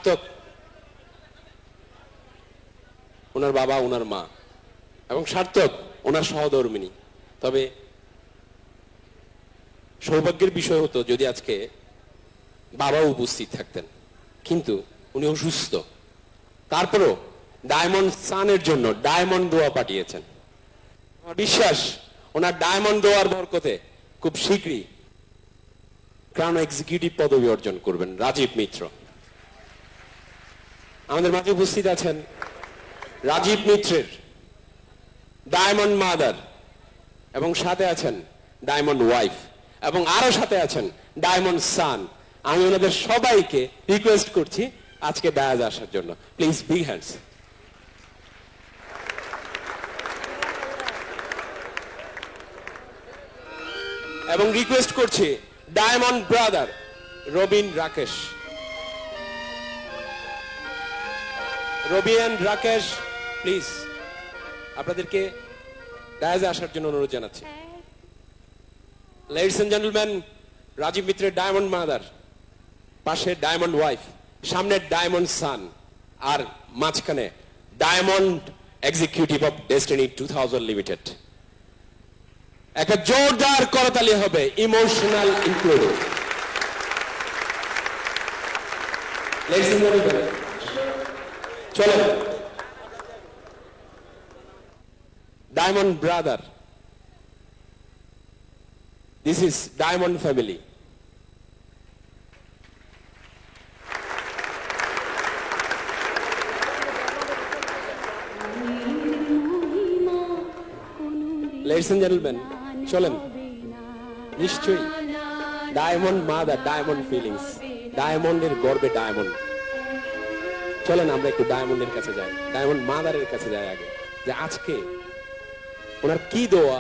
সার্থক, ওনার বাবা, ওনার মা, এবং সার্থক ওনার সহধর্মিনী। তবে সৌভাগ্যের বিষয় হতো যদি আজকে বাবা উপস্থিত থাকতেন, কিন্তু উনি অসুস্থ। তারপরেও ডায়মন্ড সানের জন্য ডায়মন্ড দোয়া পাঠিয়েছেন। আমার বিশ্বাস ওনার ডায়মন্ড দোয়ার বরকতে খুব শীঘ্রই ক্রাউন এক্সিকিউটিভ পদবি অর্জন করবেন রাজীব মিত্র। আমাদের মাঝে উপস্থিত আছেন রাজীব মিত্রের ডায়মন্ড মাদার, এবং সাথে আছেন ডায়মন্ড ওয়াইফ, এবং আরো সাথে আছেন ডায়মন্ড সান। আমি ওনাদের সবাইকে রিকোয়েস্ট করছি আজকে ডায়াজ আসার জন্য। Please big hands. এবং রিকোয়েস্ট করছি diamond brother Robin Rakesh. Robin Rakesh, please আপনাদেরকে ডায়াজে আসার জন্য অনুরোধ জানাচ্ছি। লেডিস এন্ড জেন্টলম্যান, রাজীব মিত্রের ডায়মন্ড মাদার, পাশে ডায়মন্ড ওয়াইফ, সামনে ডায়মন্ড সান, আর মাঝখানে diamond executive of destiny 2000 limited. একটা জোরদার করতালি হবে, emotional included. Ladies and gentleman, চলো diamond brother, this is diamond family. Ladies and gentleman, চলেন। নিশ্চয়ই ডায়মন্ড মাদার, ডায়মন্ড ফিলিংস, ডায়মন্ডের গর্বে ডায়মন্ড। চলেন আমরা একটু ডায়মন্ডের কাছে যাই, ডায়মন্ড মাদারের কাছে যাই আগে, যে আজকে ওনার কি দোয়া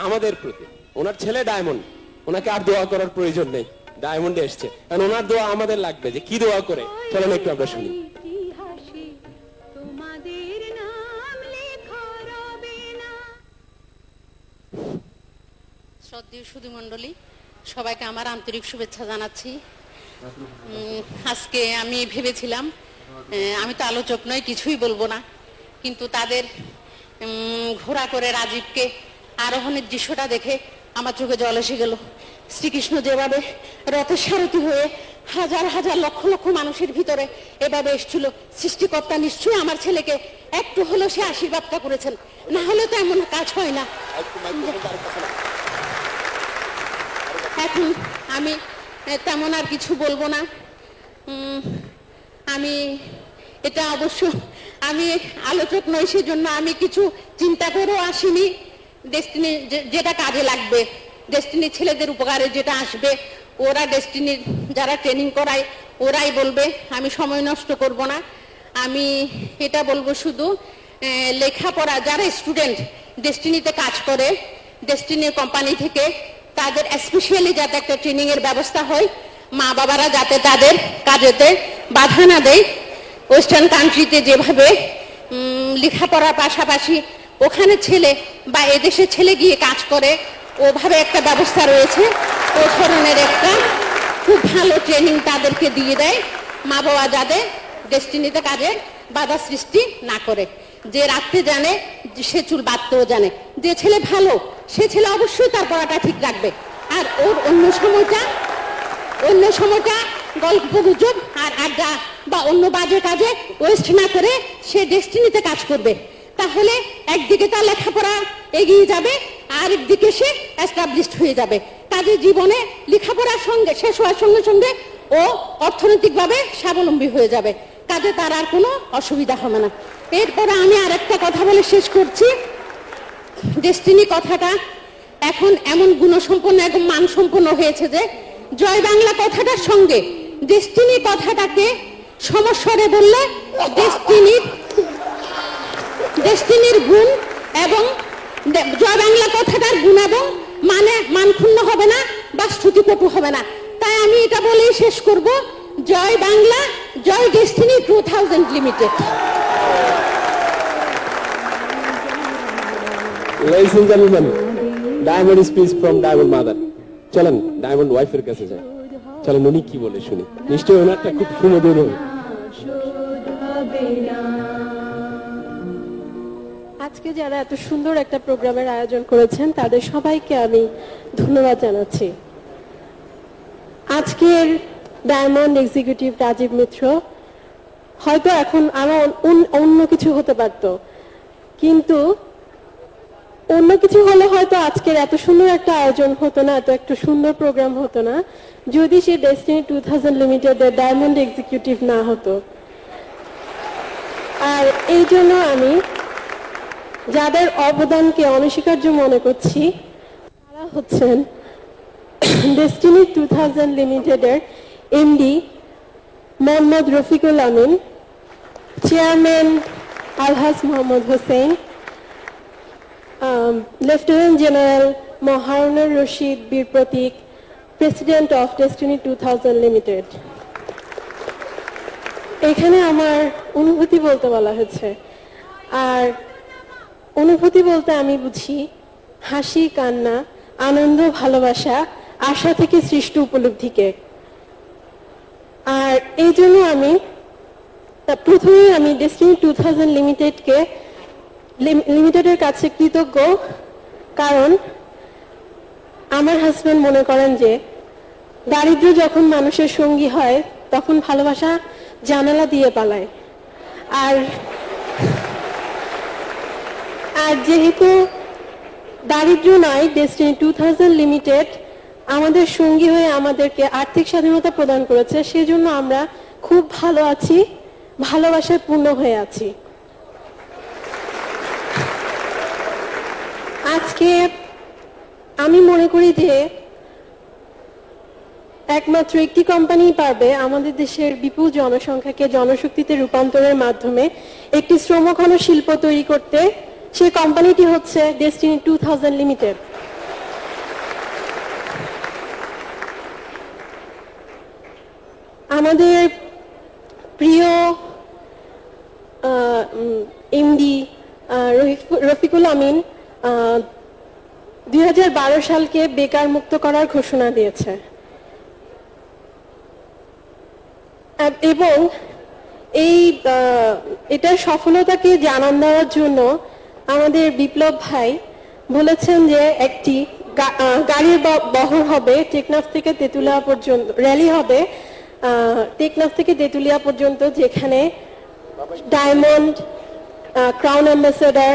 আমাদের প্রতি। ওনার ছেলে ডায়মন্ড, ওনাকে আর দোয়া করার প্রয়োজন নেই, ডায়মন্ডে এসছে, কারণ ওনার দোয়া আমাদের লাগবে। যে কি দোয়া করে চলেন একটু আমরা শুনি। শ্রদ্ধেয় সুধীমণ্ডলী, সবাইকে আমার আন্তরিক শুভেচ্ছা জানাচ্ছি। আজকে আমি ভেবেছিলাম আমি তো আলোচক নই, কিছুই বলবো না, কিন্তু তাদের ঘোড়া করে রাজীবকে আরোহণের দৃশ্যটা দেখে আমার চোখে জল এসে গেল। শ্রীকৃষ্ণ যেভাবে রথের সারথি হয়ে হাজার হাজার লক্ষ লক্ষ মানুষের ভিতরে এভাবে এসেছিল, সৃষ্টিকর্তা নিশ্চয়ই আমার ছেলেকে একটু হলেও সে আশীর্বাদটা করেছেন, না হলে তো এমন কাজ হয় না। এখন আমি তেমন আর কিছু বলবো না। আমি এটা অবশ্য আমি আলোচক নই, সেজন্য আমি কিছু চিন্তা করেও আসিনি। ডেস্টিনি যেটা কাজে লাগবে, ডেস্টিনির ছেলেদের উপকারে যেটা আসবে, ওরা ডেস্টিনির যারা ট্রেনিং করায় ওরাই বলবে, আমি সময় নষ্ট করব না। আমি এটা বলবো শুধু লেখাপড়া যারা স্টুডেন্ট ডেস্টিনিতে কাজ করে, ডেস্টিনির কোম্পানি থেকে তাদের স্পেশালি যাতে একটা ট্রেনিং এর ব্যবস্থা হয়, মা বাবারা যাতে তাদের কাজেতে বাধা না দেয়। ওয়েস্টার্ন কান্ট্রিতে যেভাবে লেখাপড়ার পাশাপাশি ওখানে ছেলে বা এদেশের ছেলে গিয়ে কাজ করে, ওভাবে একটা ব্যবস্থা রয়েছে। ও ধরনের একটা খুব ভালো ট্রেনিং তাদেরকে দিয়ে দেয়, মা বাবা যাতে ডেস্টিনিতে কাজের বাধা সৃষ্টি না করে। যে রাখতে জানে সে চুল বাঁধতেও জানে। যে ছেলে ভালো সে ছেলে অবশ্যই তার পড়াটা ঠিক রাখবে, আর ওর অন্য সময়টা গল্প গুজব আর আড্ডা বা অন্য বাজে কাজে ওয়েস্ট না করে সে ডেস্টিনিতে কাজ করবে। তাহলে একদিকে তার লেখাপড়া এগিয়ে যাবে, আর একদিকে সে এস্টাবলিশড হয়ে যাবে। কাজে জীবনে লেখাপড়ার সঙ্গে শেষ হওয়ার সঙ্গে সঙ্গে ও অর্থনৈতিকভাবে স্বাবলম্বী হয়ে যাবে। কাজে তার আর কোনো অসুবিধা হবে না। এরপরে আমি আর একটা কথা বলে শেষ করছি। ডেস্টিনি কথাটা এখন এমন গুণসম্পন্ন এবং মানসম্পন্ন হয়েছে যে জয় বাংলা কথাটার সঙ্গে ডেস্টিনি কথাটাকে সমস্বরে বললে ডেস্টিনির গুণ এবং জয় বাংলা কথাটার গুণ এবং মানে মানক্ষুণ্ণ হবে না বা শ্রুতিকটু হবে না। তাই আমি এটা বলেই শেষ করব, জয় বাংলা, জয় destiny 2000 limited. Ladies and gentlemen, Diamond speech from Diamond Mother. চলেন ডায়মন্ড ওয়াইফের কাছে যাই, চলেন উনি কি বলে শুনি। নিশ্চয়ই ওনারটা খুব সুমধুর হবে। আজকে যারা এত সুন্দর একটা প্রোগ্রামের আয়োজন করেছেন তাদের সবাইকে আমি ধন্যবাদ জানাচ্ছি। আজকের ডায়মন্ড এক্সিকিউটিভ রাজীব মিত্র হয়তো এখন আরো অন্য কিছু হতে পারত, কিন্তু অন্য কিছু হলে হয়তো আজকের এত সুন্দর একটা আয়োজন হতো না, এত একটা সুন্দর প্রোগ্রাম হতো না, যদি সে ডেস্টিনি 2000 লিমিটেডের ডায়মন্ড এক্সিকিউটিভ না হতো। আর এই জন্য আমি যাদের অবদানকে অনস্বীকার্য মনে করছি তারা হচ্ছেন ডেস্টিনি 2000 লিমিটেডের MD Mohammad Rafiqul Amin, chairman Alhaj Mohammad Hossain, lieutenant general মহারুনুর Rashid Bir Protik, president of destiny 2000 limited. এখানে আমার অনুভূতি বলতে বলা হয়েছে, আর অনুভূতি বলতে আমি বুঝি হাসি, কান্না, আনন্দ, ভালোবাসা, আশা থেকে সৃষ্ট উপলব্ধিকে। আর এই জন্য আমি প্রথমে আমি ডেস্টিনি 2000 লিমিটেডের কাছে কৃতজ্ঞ, কারণ আমার হাজব্যান্ড মনে করেন যে দারিদ্র যখন মানুষের সঙ্গী হয় তখন ভালোবাসা জানালা দিয়ে পালায়। আর যেহেতু দারিদ্র নয়, ডেস্টিনি 2000 লিমিটেড আমাদের সঙ্গী হয়ে আমাদেরকে আর্থিক স্বাধীনতা প্রদান করেছে, সেজন্য আমরা খুব ভালো আছি, ভালোবাসায় পূর্ণ হয়ে আছি। আজকে আমি মনে করি যে একমাত্র একটি কোম্পানি পারবে আমাদের দেশের বিপুল জনসংখ্যাকে জনশক্তিতে রূপান্তরের মাধ্যমে একটি শ্রমঘন শিল্প তৈরি করতে। সেই কোম্পানিটি হচ্ছে ডেস্টিনি 2000 লিমিটেড। আমাদের প্রিয় এমডি রফিকুল আমিন 2012 সালকে বেকার মুক্ত করার ঘোষণা দিয়েছে, এবং এটার সফলতাকে জানান দেওয়ার জন্য আমাদের বিপ্লব ভাই বলেছেন যে একটি গাড়ির বহর হবে টেকনাফ থেকে তেতুলিয়া পর্যন্ত, র্যালি হবে টেকনাফ থেকে তেতুলিয়া পর্যন্ত, যেখানে ডায়মন্ড, ক্রাউন অ্যাম্বাসেডর,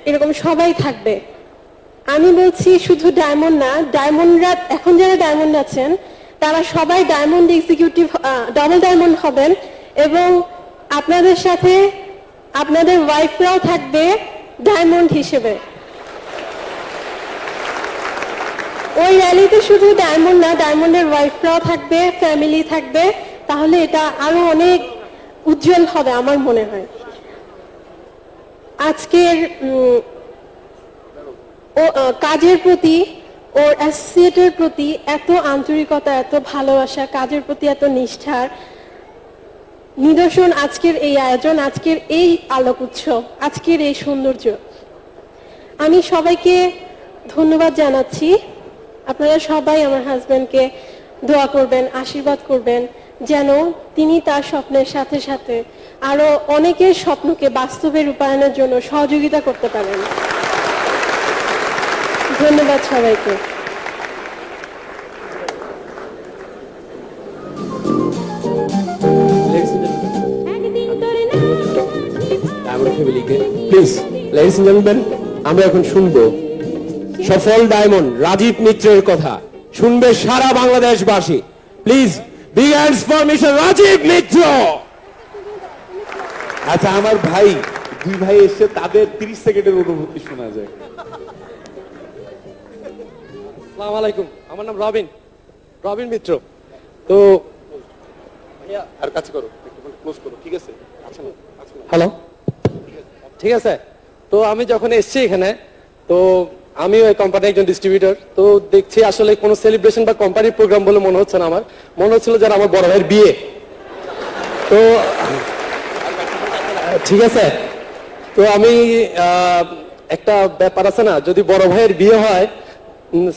এরকম সবাই থাকবে। আমি বলছি শুধু ডায়মন্ড না, ডায়মন্ডরা এখন যারা ডায়মন্ড আছেন তারা সবাই ডায়মন্ড এক্সিকিউটিভ, ডাবল ডায়মন্ড হবেন, এবং আপনাদের সাথে আপনাদের ওয়াইফরাও থাকবে ডায়মন্ড হিসেবে। ওই র্যালিতে শুধু ডায়মন্ড না, ডায়মন্ডের ওয়াইফরাও থাকবে, ফ্যামিলি থাকবে, তাহলে এটা আরো অনেক উজ্জ্বল হবে আমার মনে হয়। আজকের কাজের প্রতি, ওর অ্যাসোসিয়েটের প্রতি এত আন্তরিকতা, এত ভালোবাসা, কাজের প্রতি এত নিষ্ঠার নিদর্শন আজকের এই আয়োজন, আজকের এই আলোক উৎসব, আজকের এই সৌন্দর্য। আমি সবাইকে ধন্যবাদ জানাচ্ছি। আপনারা সবাই আমার হাজব্যান্ডকে দোয়া করবেন, আশীর্বাদ করবেন, যেন তিনি তার স্বপ্নের সাথে সাথে আরো অনেকের স্বপ্নকে বাস্তবে রূপায়ণের জন্য সহযোগিতা করতে পারেন। ধন্যবাদ সবাইকে। প্লিজ লেডিস এন্ড জেন্টলম্যান, আমরা এখন শুনবো সফল ডায়মন্ড রাজীব মিত্রের কথা, শুনবে সারা বাংলাদেশবাসী। Please big hands for mister Rajib Mitra. আচ্ছা, আমার ভাই, দুই ভাই এসে তাদের 30 সেকেন্ডের অনুভূতি শোনা যায়। আসসালামু আলাইকুম, আমার নাম রবিন মিত্র। তো আর কাছে করো, ক্লোজ করো, ঠিক আছে? হ্যালো, ঠিক আছে। তো আমি যখন এসেছি এখানে, তো আমি ওই কোম্পানির একজন ডিস্ট্রিবিউটর। তো দেখছি আসলে কোনো সেলিব্রেশন বা কোম্পানির প্রোগ্রাম বলে মনে হচ্ছে না আমার, মনে হচ্ছিল যারা আমার বড় ভাইয়ের বিয়ে। তো ঠিক আছে, তো আমি একটা ব্যাপার আছে না, যদি বড় ভাইয়ের বিয়ে হয়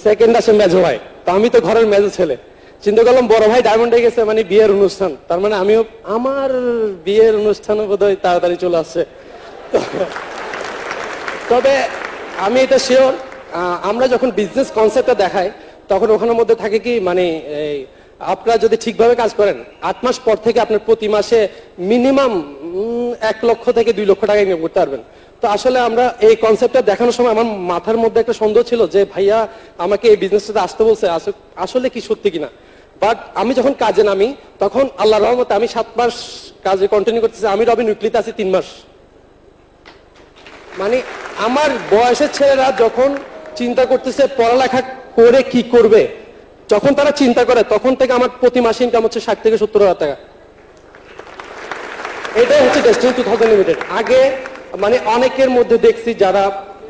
সেকেন্ড আসে মেজো ভাই, তো আমি তো ঘরের মেজো ছেলে, চিন্তা করলাম বড় ভাই ডায়মন্ডে গেছে মানে বিয়ের অনুষ্ঠান, তার মানে আমিও আমার বিয়ের অনুষ্ঠানও বোধহয় তাড়াতাড়ি চলে আসছে। তবে আমি এটা শিওর, আমরা যখন বিজনেস কনসেপ্টটা দেখাই তখন ওখানের মধ্যে থাকে কি মানে আপনারা যদি ঠিকভাবে কাজ করেন 8 মাস পর থেকে আপনার প্রতি মাসে মিনিমাম 1 লক্ষ থেকে 2 লক্ষ টাকা ইনকাম করতে পারবেন। তো আসলে আমরা এই কনসেপ্টটা দেখানোর সময় আমার মাথার মধ্যে একটা সন্দেহ ছিল যে ভাইয়া আমাকে এই বিজনেসটাতে আসতে বলছে, আসলে কি সত্যি কিনা। বাট আমি যখন কাজে নামি তখন আল্লাহর রহমতে আমি 7 মাস কাজে কন্টিনিউ করতেছি। আমি রবিন উইকলিতে আছি 3 মাস। মানে আমার বয়সের ছেলেরা যখন চিন্তা করতেছে পড়ালেখা করে কি করবে, যখন তারা চিন্তা করে তখন থেকে আমার প্রতি মাসে ইনকাম হচ্ছে 60 থেকে 70 হাজার টাকা। এটাই হচ্ছে ডেস্টিনি 2000 লিমিটেড। আগে মানে অনেকের মধ্যে দেখছি যারা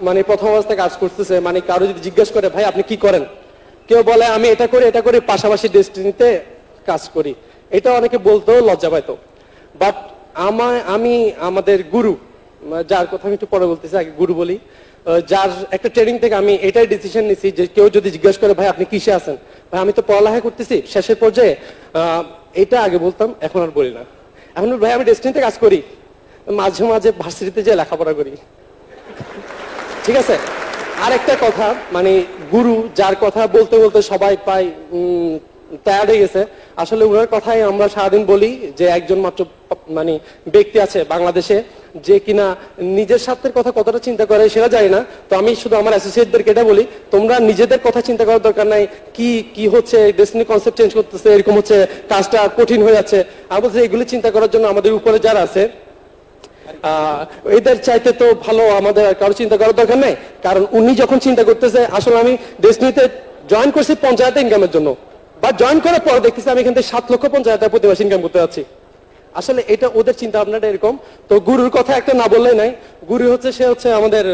মানে প্রথম অবস্থায় কাজ করতেছে, মানে কারো যদি জিজ্ঞেস করে ভাই আপনি কি করেন, কেউ বলে আমি এটা করি পাশাপাশি ডেস্টিনিতে কাজ করি। এটা অনেকে বলতেও লজ্জা পাইতো। বাট আমি আমাদের গুরু, যার কথা আমি একটু পরে বলতেছি, আগে গুরু বলি, যার একটা ট্রেনিং থেকে আমি এটাই ডিসিশন নিছি যে কেউ যদি জিজ্ঞেস করে ভাই আপনি কিসে আছেন, ভাই আমি তো পড়ালেখা করতেছি শেষের পর্যায়ে, এটা আগে বলতাম এখন আর বলি না। এখন ভাই আমি ডেস্টিনিতে কাজ করি, মাঝে মাঝে ভার্সিটিতে যে লেখাপড়া করি। ঠিক আছে। আর একটা কথা, মানে গুরু যার কথা বলতে বলতে সবাই প্রায় টায়ার্ড হয়ে গেছে, আসলে ওনার কথাই আমরা সারাদিন বলি যে একজন মাত্র মানে ব্যক্তি আছে বাংলাদেশে যে কিনা নিজের স্বার্থের কথা কতটা চিন্তা করে সেটা জানি না। তো আমি শুধু আমার অ্যাসোসিয়েটদেরকে এটা বলি, তোমরা নিজেদের কথা চিন্তা করার দরকার নাই, কি হচ্ছে ডেস্টিনি কনসেপ্ট চেঞ্জ করতেছে, এরকম হচ্ছে কাজটা কঠিন হয়ে যাচ্ছে। আমি বলছি এগুলি চিন্তা করার জন্য আমাদের উপরে যারা আছে এদের চাইতে তো ভালো আমাদের কারো চিন্তা করার দরকার নেই। কারণ উনি যখন চিন্তা করতেছে, আসলে আমি ডেস্টিনিতে জয়েন করছি 50,000 ইনকামের জন্য, বা জয়েন করার পর দেখতেছি আমি এখান থেকে 7,50,000 প্রতি মাস ইনকাম করতে যাচ্ছি। আসলে এটা ওদের চিন্তা ভাবনাটা এরকম। তো গুরুর কথা একটা না বললেই নাই। গুরু হচ্ছে সে হচ্ছে আমাদের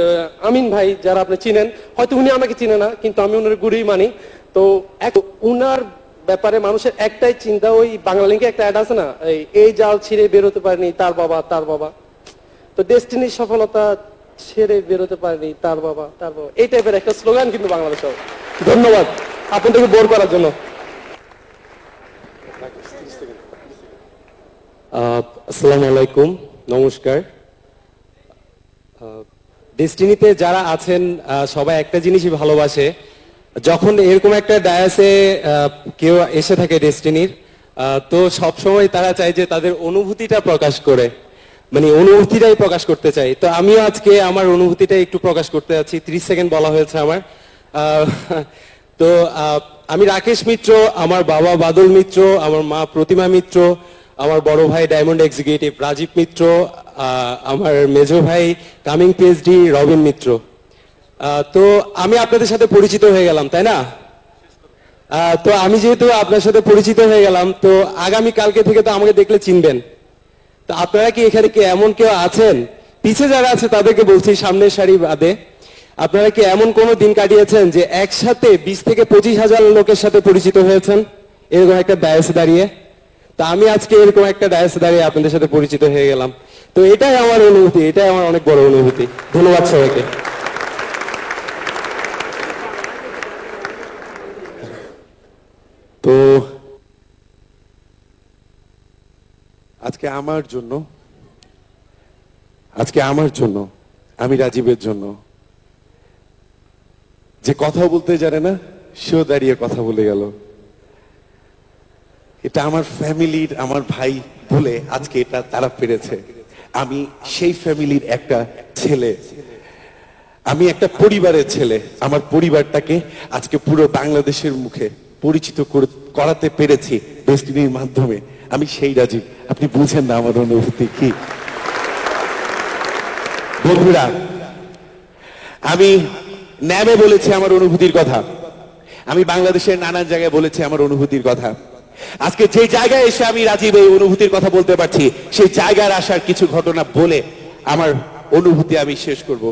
আমিন ভাই, যারা আপনি চিনেন, হয়তো উনি আমাকে চিনে না কিন্তু আমি ওনার গুরুই মানি। তো উনার ব্যাপারে মানুষের একটাই চিন্তা, ওই বাংলা লিঙ্কে একটা অ্যাড আছে না, এই জাল ছিঁড়ে বেরোতে পারেনি তার বাবা। তো ডেস্টিনির সফলতা ছেড়ে বেরোতে পারেনি তার বাবা। এই টাইপের একটা স্লোগান কিন্তু বাংলাদেশে। ধন্যবাদ আপনাদেরকে বোর করার জন্য। আসসালামু আলাইকুম, নমস্কার। ডেস্টিনিতে যারা আছেন সবাই একটা জিনিসই ভালোবাসে, যখন এরকম একটা ডায়াসে কেউ এসে থাকে ডেস্টিনির, তো সবসময় তারা চায় যে তাদের অনুভূতিটা প্রকাশ করে, মানে অনুভূতিটাই প্রকাশ করতে চাই। তো আমিও আজকে আমার অনুভূতিটা একটু প্রকাশ করতে যাচ্ছি। 30 সেকেন্ড বলা হয়েছে আমার। তো আমি রাকেশ মিত্র, আমার বাবা বাদল মিত্র, আমার মা প্রতিমা মিত্র, আমার বড় ভাই ডায়মন্ড এক্সিকিউটিভ রাজীব মিত্র, আমার মেজো ভাই কামিং পিএইচডি রবিন মিত্র। তো আমি আপনাদের সাথে পরিচিত হয়ে গেলাম, তাই না? তো আমি যেহেতু আপনার সাথে পরিচিত হয়ে গেলাম, তো আগামী কালকে থেকে তো আমাকে দেখলে চিনবেন। তো আপনারা কি এখানে কি এমন কেউ আছেন, পিছে যারা আছে তাদেরকে বলছি, সামনের সারি বাদে, আপনারা কি এমন কোনো দিন কাটিয়েছেন যে একসাথে 20 থেকে 25,000 লোকের সাথে পরিচিত হয়েছেন এরকম একটা ডায়াসে দাঁড়িয়ে? তা আমি আজকে এরকম একটা ডায়াসে দাঁড়িয়ে আপনাদের সাথে পরিচিত হয়ে গেলাম। তো এটাই আমার অনুভূতি, এটাই আমার অনেক বড় অনুভূতি। ধন্যবাদ সবাইকে। তো আজকে আমার জন্য আমি রাজীবের জন্য, যে কথা বলতে জানে না সেও দাঁড়িয়ে কথা বলে গেল। এটা আমার ফ্যামিলির, আমার ভাই বলে আজকে এটা তারা পেরেছে। আমি সেই ফ্যামিলির একটা ছেলে, আমি একটা পরিবারের ছেলে। আমার পরিবারটাকে আজকে পুরো বাংলাদেশের মুখে পরিচিত করাতে পেরেছি ডেস্টিনির মাধ্যমে। আমি সেই রাজীব। আপনি বুঝেন না আমার অনুভূতি কি। বন্ধুরা, আমি ন্যামে বলেছি আমার অনুভূতির কথা, আমি বাংলাদেশের নানান জায়গায় বলেছি আমার অনুভূতির কথা। আজকে যে জায়গায় এসে আমি রাজীব এই অনুভূতির কথা বলতে পারছি, সেই জায়গার আসার কিছু ঘটনা বলে আমার অনুভূতি আমি শেষ করব।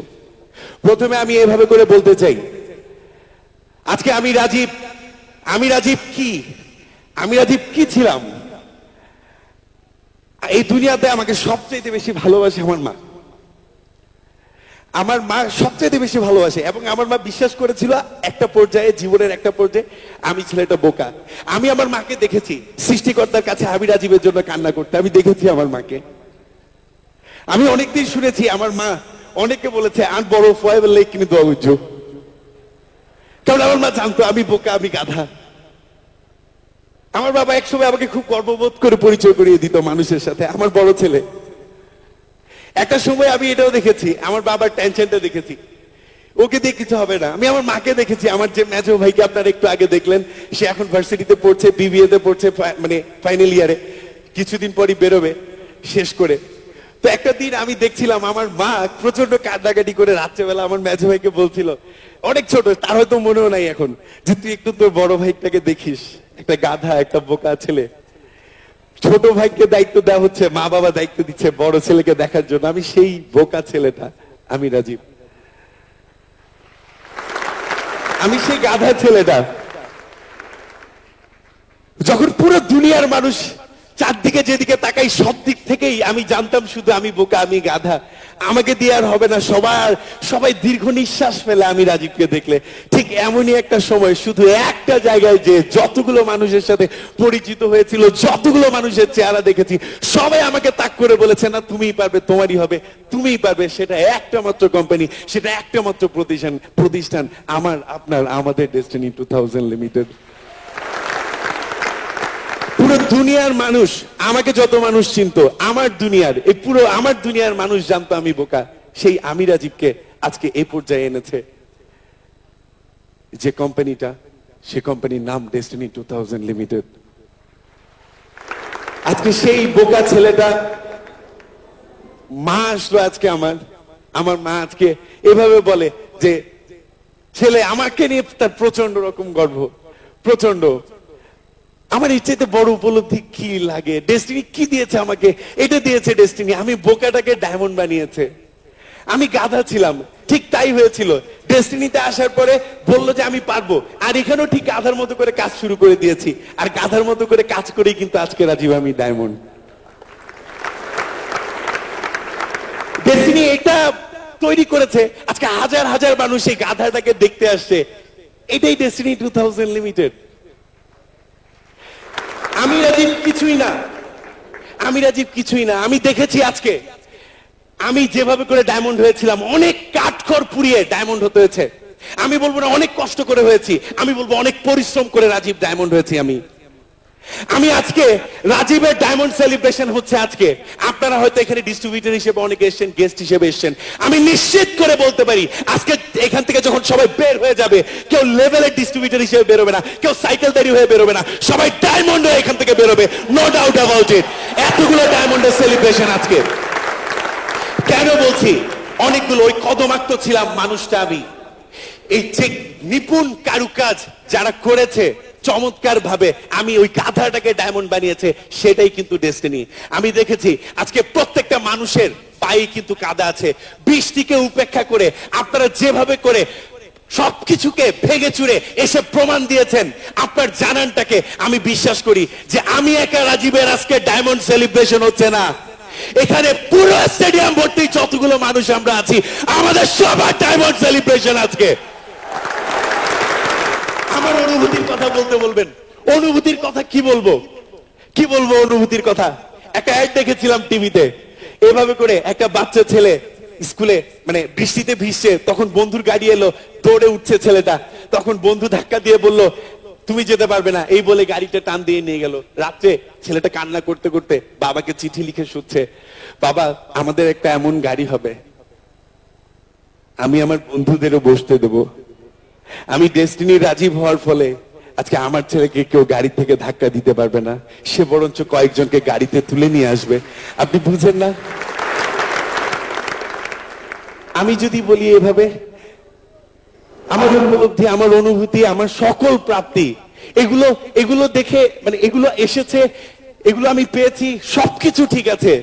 প্রথমে আমি এভাবে করে বলতে চাই, আজকে আমি রাজীব কি ছিলাম। এই দুনিয়াতে আমাকে সবচেয়ে বেশি ভালোবাসে আমার মা। আমার মা সবচেয়ে বেশি ভালোবাসে এবং আমার মা বিশ্বাস করেছিল একটা পর্যায়ে, জীবনের একটা পর্যায়ে আমি ছেলেটা বোকা। আমি আমার মাকে দেখেছি সৃষ্টিকর্তার কাছে আমি রাজীবের জন্য কান্না করতে, আমি দেখেছি আমার মাকে। আমি অনেকদিন শুনেছি আমার মা অনেকে বলেছে আর বড় ফয়েবল লেক কিনে দোয়া বুঝছো, কারণ আমার মা জানতো আমি বোকা, আমি গাধা। আমার বাবা একসময় আমাকে খুব গর্ববোধ করে পরিচয় করিয়ে দিত মানুষের সাথে, আমার বড় ছেলে। একটা সময় আমি এটাও দেখেছি, আমার বাবার টেনশনটা দেখেছি, ওকে দিয়ে কিছু হবে না। আমি আমার মাকে দেখেছি, আমার যে মেজো ভাইকে আপনারা একটু আগে দেখলেন, সে এখন ভার্সিটিতে পড়ছে, বিবিএ তে পড়ছে, মানে ফাইনাল ইয়ারে, কিছুদিন পরই বেরোবে শেষ করে। তো একটা দিন আমি দেখছিলাম আমার মা প্রচন্ড কান্নাকাটি করে রাত্রেবেলা আমার মেজো ভাইকে বলছিল, অনেক ছোট, তার হয়তো মনেও নাই এখন, যে তুই একটু তোর বড় ভাইটাকে দেখিস, একটা গাধা, একটা বোকা ছেলে। ছোট ভাইকে দায়িত্ব দেওয়া হচ্ছে, মা বাবা দায়িত্ব দিচ্ছে বড় ছেলেকে দেখার জন্য। আমি সেই বোকা ছেলেটা, আমি রাজীব, আমি সেই গাধা ছেলেটা। যখন পুরো দুনিয়ার মানুষ চারদিকে যেদিকে তাকাই সব দিক থেকেই আমি জানতাম শুধু আমি বোকা, আমি গাধা, আমাকে দিয়ে আর হবে না, সবাই দীর্ঘ নিঃশ্বাস ফেলে আমি রাজীবকে দেখলে। ঠিক এমনই একটা সময় শুধু একটা জায়গায় যে যতগুলো মানুষের সাথে পরিচিত হয়েছিল, যতগুলো মানুষের চেহারা দেখেছি, সবাই আমাকে তাক করে বলেছে না তুমিই পারবে, তোমারই হবে, তুমিই পারবে। সেটা একটা মাত্র কোম্পানি, সেটা একটা মাত্র প্রতিষ্ঠান, আমার, আপনার, আমাদের ডেস্টিনি 2000 লিমিটেড। পুরো দুনিয়ার মানুষ, আমাকে যত মানুষ চিনতো, আমার দুনিয়ার, এই পুরো আমার দুনিয়ার মানুষ জানতো আমি বোকা, সেই আমি রাজীবকে আজকে এই পর্যায়ে এনেছে যে কোম্পানিটা, সে কোম্পানির নাম ডেস্টিনি 2000 লিমিটেড। আজকে সেই বোকা ছেলেটা মা আসলো আজকে আমার মা আজকে এভাবে বলে যে ছেলে, আমাকে নিয়ে তার প্রচন্ড রকম গর্ব, প্রচন্ড। আমার এর চাইতে বড় উপলব্ধি কি লাগে? ডেস্টিনি কি দিয়েছে আমাকে? এটা দিয়েছে ডেস্টিনি, আমি বোকাটাকে ডায়মন্ড বানিয়েছে। আমি গাধা ছিলাম, ঠিক তাই হয়েছিল। ডেস্টিনিতে আসার পরে বললো যে আমি পারবো, আর এখানেও ঠিক গাধার মতো করে কাজ শুরু করে দিয়েছি, আর গাধার মতো করে কাজ করেই কিন্তু আজকে রাজীব আমি ডায়মন্ড। ডেস্টিনি এটা তৈরি করেছে, আজকে হাজার হাজার মানুষ এই গাধাটাকে দেখতে আসছে, এটাই ডেস্টিনি 2000 লিমিটেড। আমি রাজীব কিছুই না, আমি রাজীব কিছুই না। আমি দেখেছি আজকে আমি যেভাবে করে ডায়মন্ড হয়েছিলাম, অনেক কাঠখড় পুড়িয়ে ডায়মন্ড হতে হয়েছে। আমি বলবো না অনেক কষ্ট করে হয়েছি, আমি বলবো অনেক পরিশ্রম করে রাজীব ডায়মন্ড হয়েছি। আমি আজকে রাজীবের ডায়মন্ড সেলিব্রেশন হচ্ছে আজকে। আপনারা হয়তো এখানে ডিস্ট্রিবিউটর হিসেবে অনেকে এসেছেন, গেস্ট হিসেবে এসেছেন। আমি নিশ্চিত করে বলতে পারি আজকে এখান থেকে যখন সবাই বের হয়ে যাবে, কেউ লেভেলের ডিস্ট্রিবিউটর হিসেবে বেরোবে না, কেউ সাইকেলদারি হয়ে বেরোবে না, সবাই ডায়মন্ড হয়ে এখান থেকে বেরোবে, নো ডাউট অ্যাবাউট ইট। এতগুলো ডায়মন্ডের সেলিব্রেশন আজকে। কেন বলছি? অনেকগুলো ওই কদমাক্ত ছিলাম মানুষটা আমি। এই যে নিপুণ কারুকাজ যারা করেছে চমৎকার ভাবে, আমি ওই গাধাটাকে ডায়মন্ড বানিয়েছে, সেটাই কিন্তু ডেস্টিনি। আমি দেখেছি আজকে প্রত্যেকটা মানুষের পায়ে কিন্তু কাদা আছে। বৃষ্টিকে উপেক্ষা করে আপনারা যেভাবে করে সবকিছুকে ভেঙে চুরে এসে প্রমাণ দিয়েছেন আপনার জানানটাকে। আমি বিশ্বাস করি যে আমি একা রাজীবের আজকে ডায়মন্ড সেলিব্রেশন হচ্ছে না, এখানে পুরো স্টেডিয়াম ভর্তি যতগুলো মানুষ আমরা আছি, আমাদের সবার ডায়মন্ড সেলিব্রেশন আজকে। আমার অনুভূতির কথা বলতে বলবেন, অনুভূতির কথা কি বলবো, কি বলবো অনুভূতির কথা? একটা অ্যাড দেখেছিলাম টিভিতে, এভাবে করে একটা বাচ্চা ছেলে স্কুলে মানে বৃষ্টিতে ভিজছে, তখন বন্ধুর গাড়ি এলো, দৌড়ে উঠছে ছেলেটা, তখন বন্ধু ধাক্কা দিয়ে বলল তুমি যেতে পারবে না, এই বলে গাড়িটা টান দিয়ে নিয়ে গেল। রাত্রে ছেলেটা কান্না করতে করতে বাবাকে চিঠি লিখে শুচ্ছে, বাবা আমাদের একটা এমন গাড়ি হবে, আমি আমার বন্ধুদেরও বসতে দেবো। আমি ডেস্টিনি রাজীব হওয়ার ফলে আজকে আমার ছেলেকে কেউ গাড়ি থেকে ধাক্কা দিতে পারবে না, সে বরঞ্চ কয়েকজনকে গাড়িতে তুলে নিয়ে আসবে। আপনি বুঝেন না? আমি যদি বলি এভাবে, আমার উপলব্ধি, আমার অনুভূতি, আমার সকল প্রাপ্তি, এগুলো দেখে মানে এগুলো এসেছে, এগুলো আমি পেয়েছি, সবকিছু ঠিক আছে,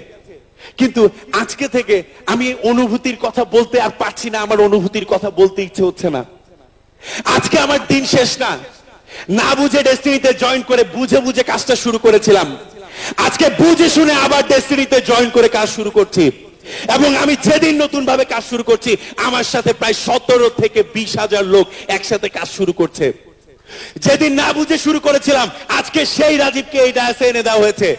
কিন্তু আজকে থেকে আমি অনুভূতির কথা বলতে আর পারছি না, আমার অনুভূতির কথা বলতে ইচ্ছে হচ্ছে না। আজকে আমার দিন শেষ না, না বুঝে ডেস্টিনিতে জয়েন করে বুঝে বুঝে কাজটা শুরু করেছিলাম, আজকে বুঝে শুনে আবার ডেস্টিনিতে জয়েন করে কাজ শুরু করছি। এবং আমি যেদিন নতুন ভাবে কাজ শুরু করছি আমার সাথে প্রায় 17 থেকে 20,000 লোক একসাথে কাজ শুরু করছে। যেদিন না বুঝে শুরু করেছিলাম আজকে সেই রাজীবকে এই ডায়াসে এনে দেওয়া হয়েছে।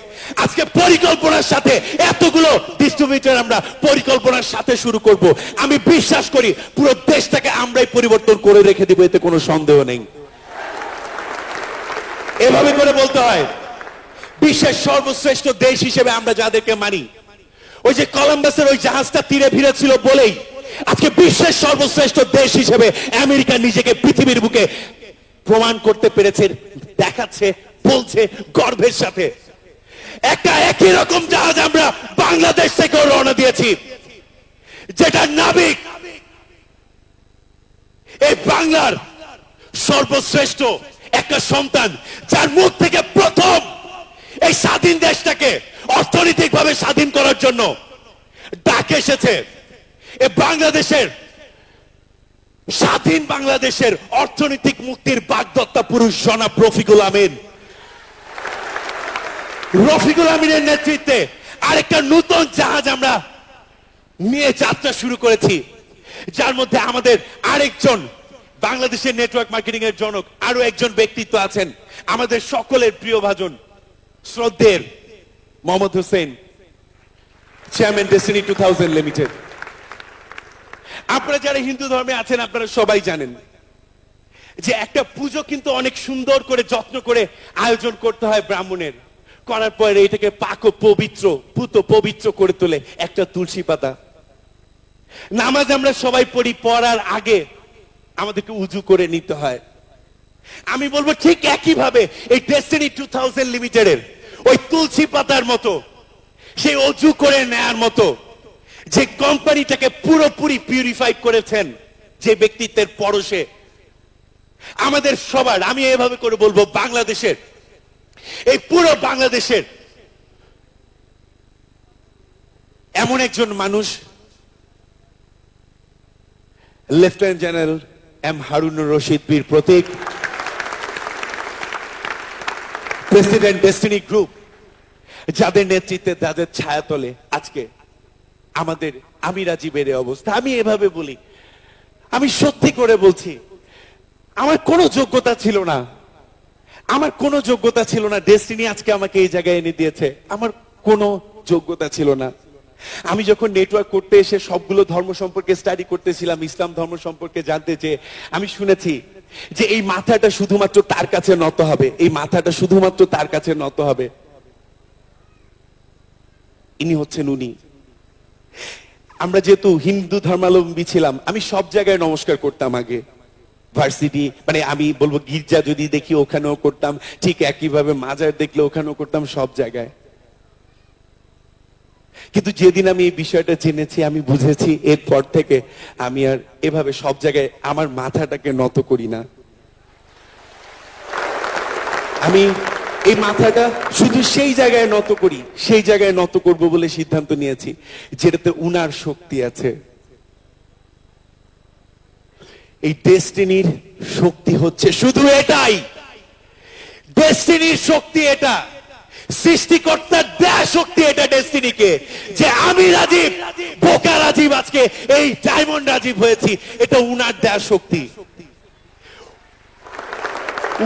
আজকে পরিকল্পনার সাথে এতগুলো ডিস্ট্রিবিউটর আমরা পরিকল্পনার সাথে শুরু করব। আমি বিশ্বাস করি পুরো দেশটাকে আমরাই পরিবর্তন করে রেখে দিব, এতে কোনো সন্দেহ নেই। এভাবে করে বলতে হয় বিশ্বের সর্বশ্রেষ্ঠ দেশ হিসেবে আমরা যাদেরকে মানি, ওই যে কলম্বাসের ওই জাহাজটা তীরে ভিড়ে ছিল বলেই আজকে বিশ্বের সর্বশ্রেষ্ঠ দেশ হিসেবে আমেরিকা নিজেকে পৃথিবীর বুকে প্রমাণ করতে পেরেছে, দেখাচ্ছে, বলছে গর্বের সাথে। একটা একই রকম জাহাজ আমরা বাংলাদেশ থেকে রওনা দিয়েছি, যেটা নাবিক এই বাংলার সর্বশ্রেষ্ঠ একটা সন্তান, যার মুখ থেকে প্রথম এই স্বাধীন দেশটাকে অর্থনৈতিকভাবে স্বাধীন করার জন্য ডাক এসেছে। এই বাংলাদেশের স্বাধীন বাংলাদেশের অর্থনৈতিক মুক্তির বাগদত্তা পুরুষ জনাব রফিকুল আমিন। রফিকুল আমিনের নেতৃত্বে আরেকটা নতুন জাহাজ আমরা নিয়ে যাত্রা শুরু করেছি, যার মধ্যে আমাদের আরেকজন বাংলাদেশের নেটওয়ার্ক মার্কেটিং এর জনক আরো একজন ব্যক্তিত্ব আছেন, আমাদের সকলের প্রিয় ভাজন শ্রদ্ধের Mohammad Hossain, chairman destiny 2000 limited. আপনারা যারা হিন্দু ধর্মে আছেন আপনারা সবাই জানেন যে একটা পুজো কিন্তু অনেক সুন্দর করে যত্ন করে আয়োজন করতে হয় ব্রাহ্মণের, করার পরে এটাকে পাক ও পবিত্র পুত পবিত্র করে তোলে একটা তুলসী পাতা। নামাজ আমরা সবাই পড়ি, পড়ার আগে আমাদেরকে উজু করে নিতে হয়। আমি বলবো ঠিক একই ভাবে এই ডেস্টিনি 2000 লিমিটেডের ওই তুলসী পাতার মতো, সেই উজু করে নেয়ার মতো যে কোম্পানিটাকে পুরোপুরি পিউরিফাই করেছেন যে ব্যক্তিত্বের পরশে, আমাদের সবার, আমি এভাবে করে বলবো বাংলাদেশের, এই পুরো বাংলাদেশের এমন একজন মানুষ lieutenant general M Harunur Rashid Bir Protik, president destiny group, যাদের নেতৃত্বে যাদের ছায়াতলে আজকে আমাদের আমি রাজীবের এই অবস্থা। আমি এভাবে বলি, আমি সত্যি করে বলছি, আমার কোনো যোগ্যতা ছিল না, আমার কোনো যোগ্যতা ছিল না। ডেস্টিনি আজকে আমাকে এই জায়গায় এনে দিয়েছে, আমার কোনো যোগ্যতা ছিল না। আমি যখন নেটওয়ার্ক করতে এসে সবগুলো ধর্ম সম্পর্কে স্টাডি করতেছিলাম, ইসলাম ধর্ম সম্পর্কে জানতে চেয়ে আমি শুনেছি যে এই মাথাটা শুধুমাত্র তার কাছে নত হবে, এই মাথাটা শুধুমাত্র তার কাছে নত হবে। ইনি হচ্ছেন উনি। আমরা যেহেতু হিন্দু ধর্মাবলম্বী ছিলাম, আমি সব জায়গায় নমস্কার করতাম আগে, ভার্সিটি মানে আমি বলবো গির্জা যদি দেখি ওখানেও করতাম, ঠিক একইভাবে মাজার দেখলে ওখানেও করতাম, সব জায়গায়। কিন্তু যেদিন আমি এই বিষয়টা জেনেছি আমি বুঝেছি এরপর থেকে আমি আর এভাবে সব জায়গায় আমার মাথাটাকে নত করি না। আমি এই মাথাটা শুধু সেই জায়গায় নত করি, সেই জায়গায় নত করব বলে সিদ্ধান্ত নিয়েছি যেটাতে উনার শক্তি আছে। এই ডেস্টিনির শক্তি হচ্ছে শুধু এটাই, ডেস্টিনির শক্তি এটা, সৃষ্টিকর্তার দেয়া শক্তি এটা ডেস্টিনিকে, যে আমি রাজীব, বোকা রাজীব আজকে এই ডায়মন্ড রাজীব হয়েছি, এটা উনার দেয়া শক্তি,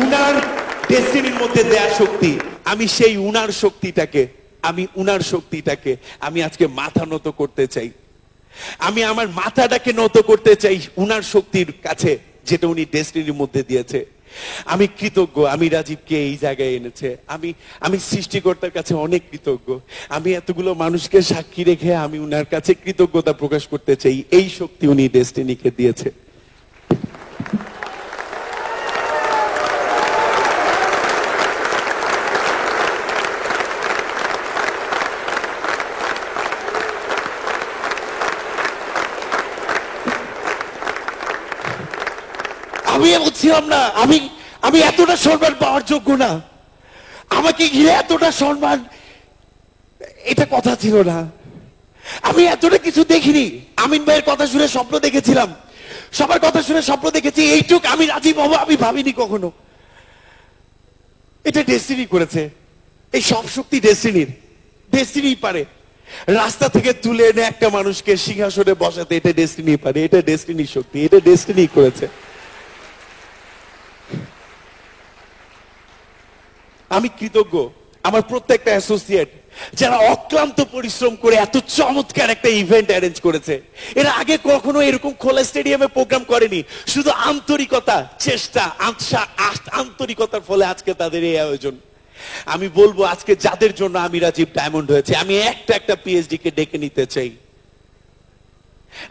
উনার ডেস্টিনির মধ্যে দেয়া শক্তি। আমি সেই উনার শক্তিটাকে, আমি আজকে মাথা নত করতে চাই। আমি আমার মাথাটাকে নত করতে চাই উনার শক্তির কাছে, যেটা উনি ডেস্টিনির মধ্যে দিয়েছে। আমি কৃতজ্ঞ, আমি রাজীবকে এই জায়গায় এনেছে। আমি সৃষ্টিকর্তার কাছে অনেক কৃতজ্ঞ। আমি এতগুলো মানুষকে সাক্ষী রেখে আমি উনার কাছে কৃতজ্ঞতা প্রকাশ করতে চাই, এই শক্তি উনি ডেস্টিনিকে দিয়েছে। আমি বলছিলাম না আমি এতটা সম্মান পাওয়ার যোগ্য না, আমাকে ঘিরে এতটা সম্মান, এটা কথা ছিল না। আমি এতটা কিছু দেখিনি। আমিন ভাইয়ের কথা শুনে স্বপ্ন দেখেছিলাম, সবার কথা শুনে স্বপ্ন দেখেছি, এইটুক আমি রাজীব হব আমি ভাবিনি কখনো। এটা ডেস্টিনি করেছে, এই সব শক্তি ডেস্টিনির, ডেস্টিনি পারে। রাস্তা থেকে তুলে এনে একটা মানুষকে সিংহাসনে বসাতে, এটা ডেস্টিনি পারে, এটা ডেস্টিনির শক্তি, এটা ডেস্টিনি করেছে। আমি কৃতজ্ঞ আমার প্রত্যেকটা অ্যাসোসিয়েট যারা অক্লান্ত পরিশ্রম করে এত চমৎকার একটা ইভেন্ট অ্যারেঞ্জ করেছে। এরা আগে কখনো এরকম খোলা স্টেডিয়ামে প্রোগ্রাম করেনি। শুধু আন্তরিকতা, চেষ্টা, আন্তরিকতার ফলে আজকে তাদের এই আয়োজন। আমি বলবো আজকে যাদের জন্য আমি রাজীব ডায়মন্ড হয়েছে, আমি একটা পিএইচডি কে ডেকে নিতে চাই।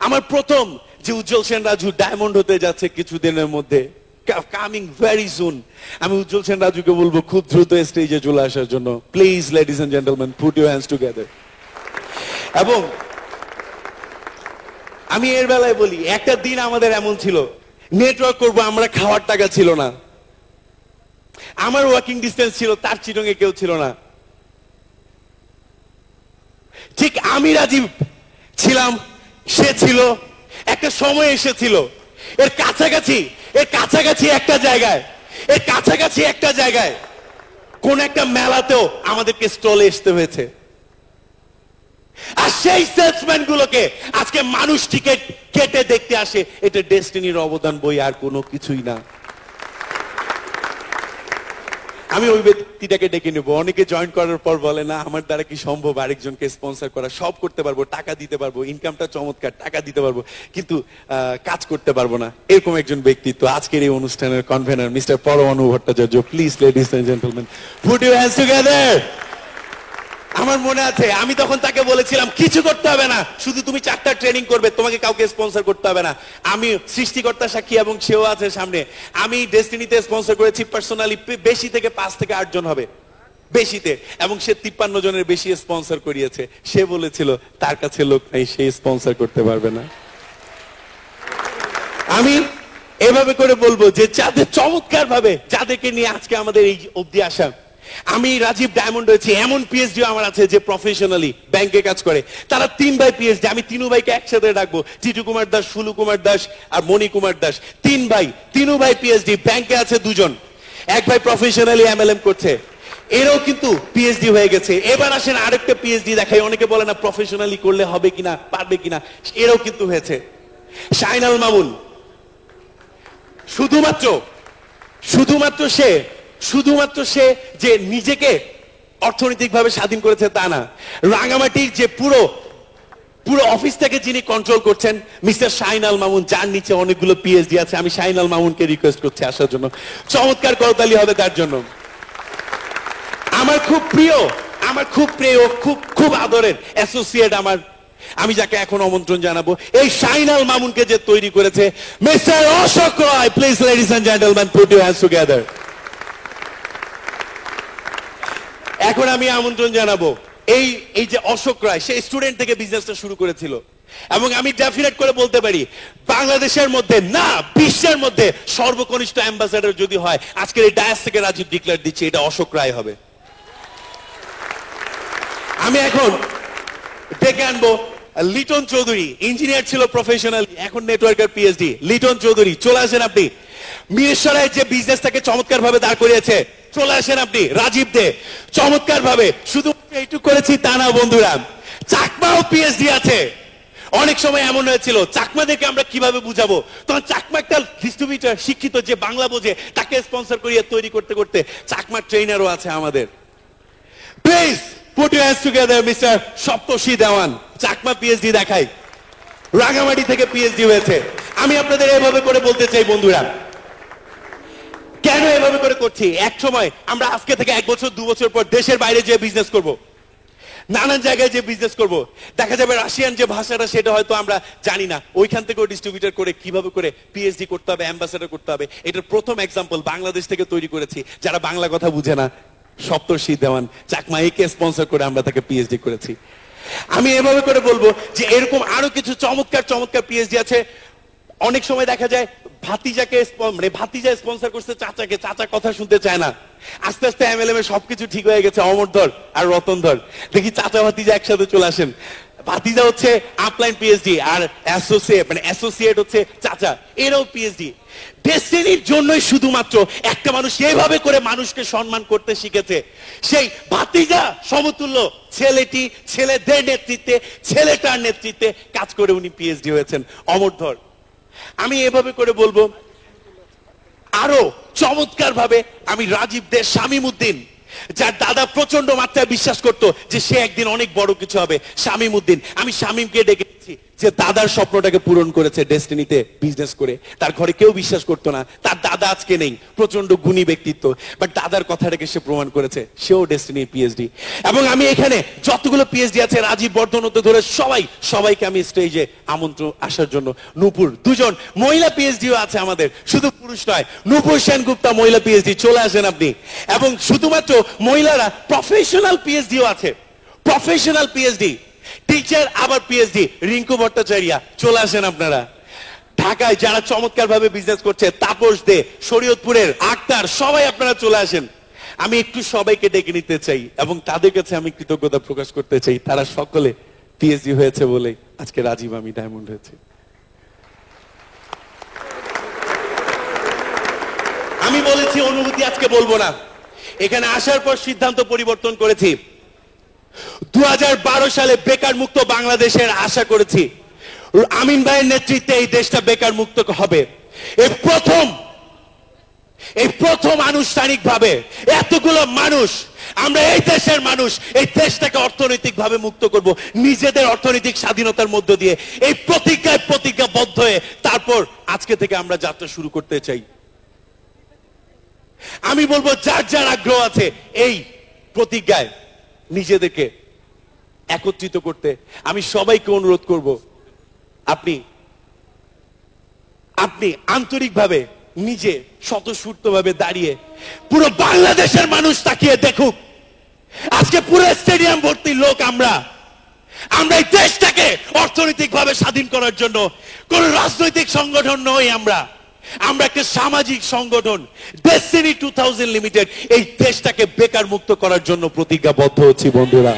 আমার প্রথম যে উজ্জ্বল সেন রাজু ডায়মন্ড হতে যাচ্ছে কিছুদিনের মধ্যে, কামিং ভেরি সুন, আমি উজ্জ্বল সেন রাজুকে বলবো খুব দ্রুত স্টেজে চলে আসার জন্য। Please ladies and gentleman, put your hands together. এবং আমি এর বেলায় বলি, একটা দিন আমাদের এমন ছিল, নেটওয়ার্ক করবো আমরা, খাওয়ার টাকা ছিল না, আমার ওয়াকিং ডিস্টেন্স ছিল, তার চিটংয়ে কেউ ছিল না। ঠিক আমি রাজীব ছিলাম, সে ছিল, একটা সময় এসেছিল এর কাছাকাছি একটা জায়গায় কোন একটা মেলাতেও আমাদেরকে স্টলে আসতে হয়েছে। আর সেই সেলসম্যান গুলোকে আজকে মানুষ টিকিট কেটে দেখতে আসে। এটা ডেস্টিনির অবদান, বই আর কোনো কিছুই না। আমি ওই ব্যক্তিটাকে ডেকে নেবো। অনেকে জয়েন করার পর বলে না আমার দ্বারা কি সম্ভব আরেকজনকে স্পন্সর করা, সব করতে পারবো, টাকা দিতে পারবো, ইনকামটা চমৎকার, টাকা দিতে পারবো, কিন্তু কাজ করতে পারবো না, এরকম একজন ব্যক্তিত্ব আজকের এই অনুষ্ঠানের convener mister Paramanu Bhattacharya. Please ladies and gentleman, put your hands together. আমার মনে আছে আমি তখন তাকে বলেছিলাম কিছু করতে হবে না, শুধু তুমি 4টা ট্রেনিং করবে, তোমাকে কাউকে স্পন্সর করতে হবে না। আমি সৃষ্টিকর্তা সাক্ষী এবং সেও আছে সামনে, আমি ডেস্টিনিতে স্পন্সর করেছি পার্সোনালি বেশি থেকে 5 থেকে 8 জন হবে বেশিতে, এবং সে 53 জনের বেশি স্পন্সর করিয়েছে। সে বলেছিল তার কাছে লোক নাই, সে স্পন্সর করতে পারবে না। আমি এভাবে করে বলবো যে যাদের চমৎকার ভাবে যাদেরকে নিয়ে আজকে আমাদের এই অবধি আসা, আমি রাজীব ডায়মন্ড হয়েছি। এমন পিএইচডি আমার আছে যে প্রফেশনালি ব্যাংকে কাজ করে, তারা 3 ভাই পিএইচডি। আমি 3 ভাইকে একসাথে ডাকবো, টিটু কুমার দাস, ফুলু কুমার দাস আর মণি কুমার দাস। 3 ভাই পিএইচডি। ব্যাংকে আছে 2 জন, 1 ভাই প্রফেশনালি এমএলএম করছে, এরও কিন্তু পিএইচডি হয়ে গেছে। এবার আসেন আরেকটা পিএইচডি দেখাই। অনেকে বলে না প্রফেশনালি করলে হবে কিনা, পারবে কিনা, এরও কিন্তু হয়েছে। শাইনাল মামুন, শুধুমাত্র সে যে নিজেকে অর্থনৈতিকভাবে স্বাধীন করেছে তা না, রাঙামাটির যে পুরো অফিস থেকে যিনি কন্ট্রোল করছেন মিস্টার শাইনাল মামুন, যার নিচে অনেকগুলো পিএইচডি আছে। আমি শাইনাল মামুনকে রিকোয়েস্ট করছি আসার জন্য। চমৎকার করতালি হবে তার জন্য। আমার খুব প্রিয় খুব আদরের অ্যাসোসিয়েট আমার, আমি যাকে এখন আমন্ত্রণ জানাবো, এই শাইনাল মামুনকে যে তৈরি করেছে mister Ashok Roy. Please ladies and gentleman, put your hands together. এখন আমি আমন্ত্রণ জানাবো এই যে অশোক রায়, সে স্টুডেন্ট থেকে বিজনেসটা শুরু করেছিল, এবং আমি ডেফিনেট করে বলতে পারি বাংলাদেশের মধ্যে না বিশ্বের মধ্যে সর্বকনিষ্ঠ অ্যাম্বাসেডর যদি হয়, আজকের এই ডায়াস থেকে রাজীব ডিক্লেয়ার দিচ্ছে এটা অশোক রায় হবে। আমি এখন ডেকে আনবো লিটন চৌধুরী, ইঞ্জিনিয়ার ছিল প্রফেশনাল, এখন নেটওয়ার্কের পিএইচডি। লিটন চৌধুরী, চলে আসেন আপনি। মিরসরাই যে বিজনেসটাকে চমৎকার ভাবে দাঁড় করিয়েছে, চলে আসেন আপনি। রাজীব দে, চমৎকার ভাবে, শুধু এইটুকু করেছি তা না বন্ধুরা, চাকমাও পিএইচডি আছে। অনেক সময় এমন হয়েছিল চাকমাদেরকে আমরা কিভাবে বুঝাবো, তখন চাকমা একটা ডিস্ট্রিবিউটর, শিক্ষিত, যে বাংলা বোঝে, তাকে স্পন্সর করিয়ে তৈরি করতে করতে চাকমা ট্রেনারও আছে আমাদের। Please put your hands together mister Saptarshi Dewan, Chakma PhD দেখাই, রাঙামাটি থেকে পিএইচডি হয়েছে। আমি আপনাদের এভাবে করে বলতে চাই বন্ধুরা, কেন এভাবে করে করছি, এক সময় আমরা আজকে থেকে 1 বছর 2 বছর পর দেশের বাইরে যে বিজনেস করব, নানান জায়গায় যে বিজনেস করব, দেখা যাবে রাশিয়ান যে ভাষাটা সেটা হয়তো আমরা জানি না, ওইখান থেকেও ডিস্ট্রিবিউটর করে কিভাবে করে পিএইচডি করতে হবে, অ্যাম্বাসেডর করতে হবে। এটার প্রথম এক্সাম্পল বাংলাদেশ থেকে তৈরি করেছি, যারা বাংলা কথা বুঝে না, সপ্তর্ষি দেওয়ান, চাকমা, একে স্পন্সর করে আমরা তাকে পিএইচডি করেছি। আমি এভাবে করে বলবো যে এরকম আরো কিছু চমৎকার পিএইচডি আছে। অনেক সময় দেখা যায় ভাতিজা স্পন্সর করছে চাচাকে, চাচা কথা শুনতে চায় না। আস্তে আস্তে এমএলএম এ সবকিছু ঠিক হয়ে গেছে, অমরধর আর রতনধর, দেখি চাচা ভাতিজা একসাথে চলে আসেন। ভাতিজা হচ্ছে আপলাইন পিএইচডি, আর অ্যাসোসিয়েট হচ্ছে চাচা, এরাও পিএইচডি। ডেস্টিনির জন্যই শুধুমাত্র একটা মানুষ এইভাবে করে মানুষকে সম্মান করতে শিখেছে। সেই ভাতিজা সমতুল্য ছেলেটি ছেলেদের নেতৃত্বে, ছেলেটার নেতৃত্বে কাজ করে উনি পিএইচডি হয়েছেন অমরধর। আমি এভাবে করে বলবো, আরো চমৎকার ভাবে আমি রাজীব দে শামীমউদ্দিন, যার দাদা প্রচন্ড মাত্রায় বিশ্বাস করতো যে সে একদিন অনেক বড় কিছু হবে, শামীমউদ্দিন। আমি শামীমকে ডেকেছি যে দাদার স্বপ্নটাকে পূরণ করেছে ডেস্টিনিতে বিজনেস করে। তার ঘরে কেউ বিশ্বাস করতো না, তার দাদা আজকে নেই, প্রচন্ড গুণী ব্যক্তিত্ব, বাট দাদার কথাটাকে সে প্রমাণ করেছে, সেও ডেস্টিনির পিএইচডি। এবং আমি এখানে যতগুলো পিএইচডি আছে, রাজীব বর্ধন হতে ধরে সবাইকে আমি স্টেজে আমন্ত্রণ আসার জন্য। নূপুর, দুজন মহিলা পিএইচডিও আছে আমাদের, শুধু পুরুষ নয়, নূপুর সেনগুপ্তা মহিলা পিএইচডি, চলে আসেন আপনি। এবং শুধুমাত্র মহিলারা প্রফেশনাল পিএইচডিও আছে, প্রফেশনাল পিএইচডি, টিচার আবার পিএইচডি, রিঙ্কু ভট্টাচার্য, চলে আসেন আপনারা। ঢাকায় যারা চমৎকার ভাবে বিজনেস করছে, তাপস দে, শরীয়তপুরের আক্তার, সবাই আপনারা চলে আসেন। আমি একটু সবাইকে ডেকে নিতে চাই এবং তাদের কাছে আমি কৃতজ্ঞতা প্রকাশ করতে চাই, তারা সকলে পিএইচডি হয়েছে বলে আজকে রাজীব আমি ডায়মন্ড হয়েছে। আমি বলেছি অনুভূতি আজকে বলবো না, এখানে আসার পর সিদ্ধান্ত পরিবর্তন করেছি। 2012 সালে বেকার মুক্ত বাংলাদেশের আশা করেছি, আমিন ভাইয়ের নেতৃত্বে এই দেশটা বেকার মুক্ত হবে। এই প্রথম আনুষ্ঠানিক ভাবে এতগুলো মানুষ, আমরা এই দেশের মানুষ এই দেশটাকে অর্থনৈতিক ভাবে মুক্ত করব, নিজেদের অর্থনৈতিক স্বাধীনতার মধ্য দিয়ে। এই প্রতিজ্ঞাবদ্ধ হয়ে তারপর আজকে থেকে আমরা যাত্রা শুরু করতে চাই। আমি বলবো, যার আগ্রহ আছে এই প্রতিজ্ঞায় নিজেদেরকে একত্রিত করতে, আমি সবাইকে অনুরোধ করব, আপনি আন্তরিকভাবে নিজে স্বতঃস্ফূর্তভাবে দাঁড়িয়ে পুরো বাংলাদেশের মানুষ তাকিয়ে দেখুক, আজকে পুরো স্টেডিয়াম ভর্তি লোক। আমরা এই দেশটাকে অর্থনৈতিকভাবে স্বাধীন করার জন্য কোন রাজনৈতিক সংগঠন নই, আমরা একটা সামাজিক সংগঠন, ডেস্টিনি 2000 লিমিটেড। এই দেশটাকে বেকার মুক্ত করার জন্য প্রতিজ্ঞাবদ্ধ হচ্ছি বন্ধুরা।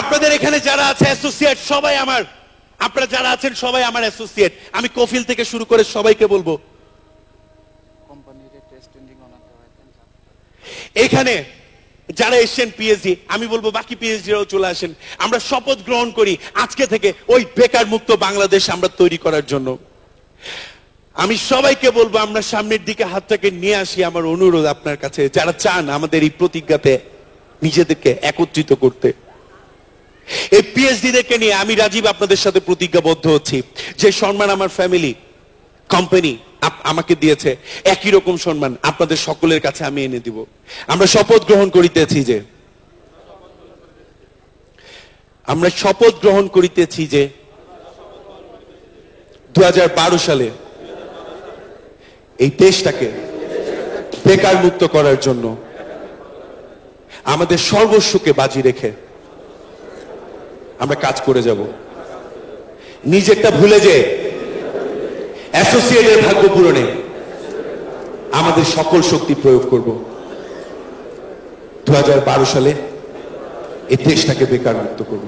আপনাদের এখানে যারা আছে অ্যাসোসিয়েট, সবাই আমার, আপনারা যারা আছেন সবাই আমার অ্যাসোসিয়েট। আমি কফিল থেকে শুরু করে সবাইকে বলবো, এখানে যারা এসছেন পিএইচডি, আমি বলবো বাকি পিএইচডিরাও চলে আসেন। আমরা শপথ গ্রহণ করি আজকে থেকে ওই বেকার মুক্ত বাংলাদেশ আমরা তৈরি করার জন্য। আমি সবাইকে বলবো, আমরা সামনের দিকে হাতটাকে নিয়ে আসি। আমার অনুরোধ আপনার কাছে, যারা চান আমাদের এই প্রতিজ্ঞাতে নিজেদেরকে একত্রিত করতে, এই পিএইচডিদেরকে নিয়ে আমি রাজীব আপনাদের সাথে প্রতিজ্ঞাবদ্ধ হচ্ছি যে সম্মান আমার ফ্যামিলি, কোম্পানি আমাকে দিয়েছে, একই রকম সম্মান আপনাদের সকলের কাছে আমি এনে দিব। আমরা শপথ গ্রহণ করিতেছি যে 2012 সালে এই দেশটাকে বেকার মুক্ত করার জন্য আমাদের সর্বস্বকে বাজি রেখে আমরা কাজ করে যাব। নিজেরটা ভুলে যে অ্যাসোসিয়েটের ভাগ্য পূরণে আমাদের সকল শক্তি প্রয়োগ করব। 2012 সালে এই দেশটাকে বেকার মুক্ত করব।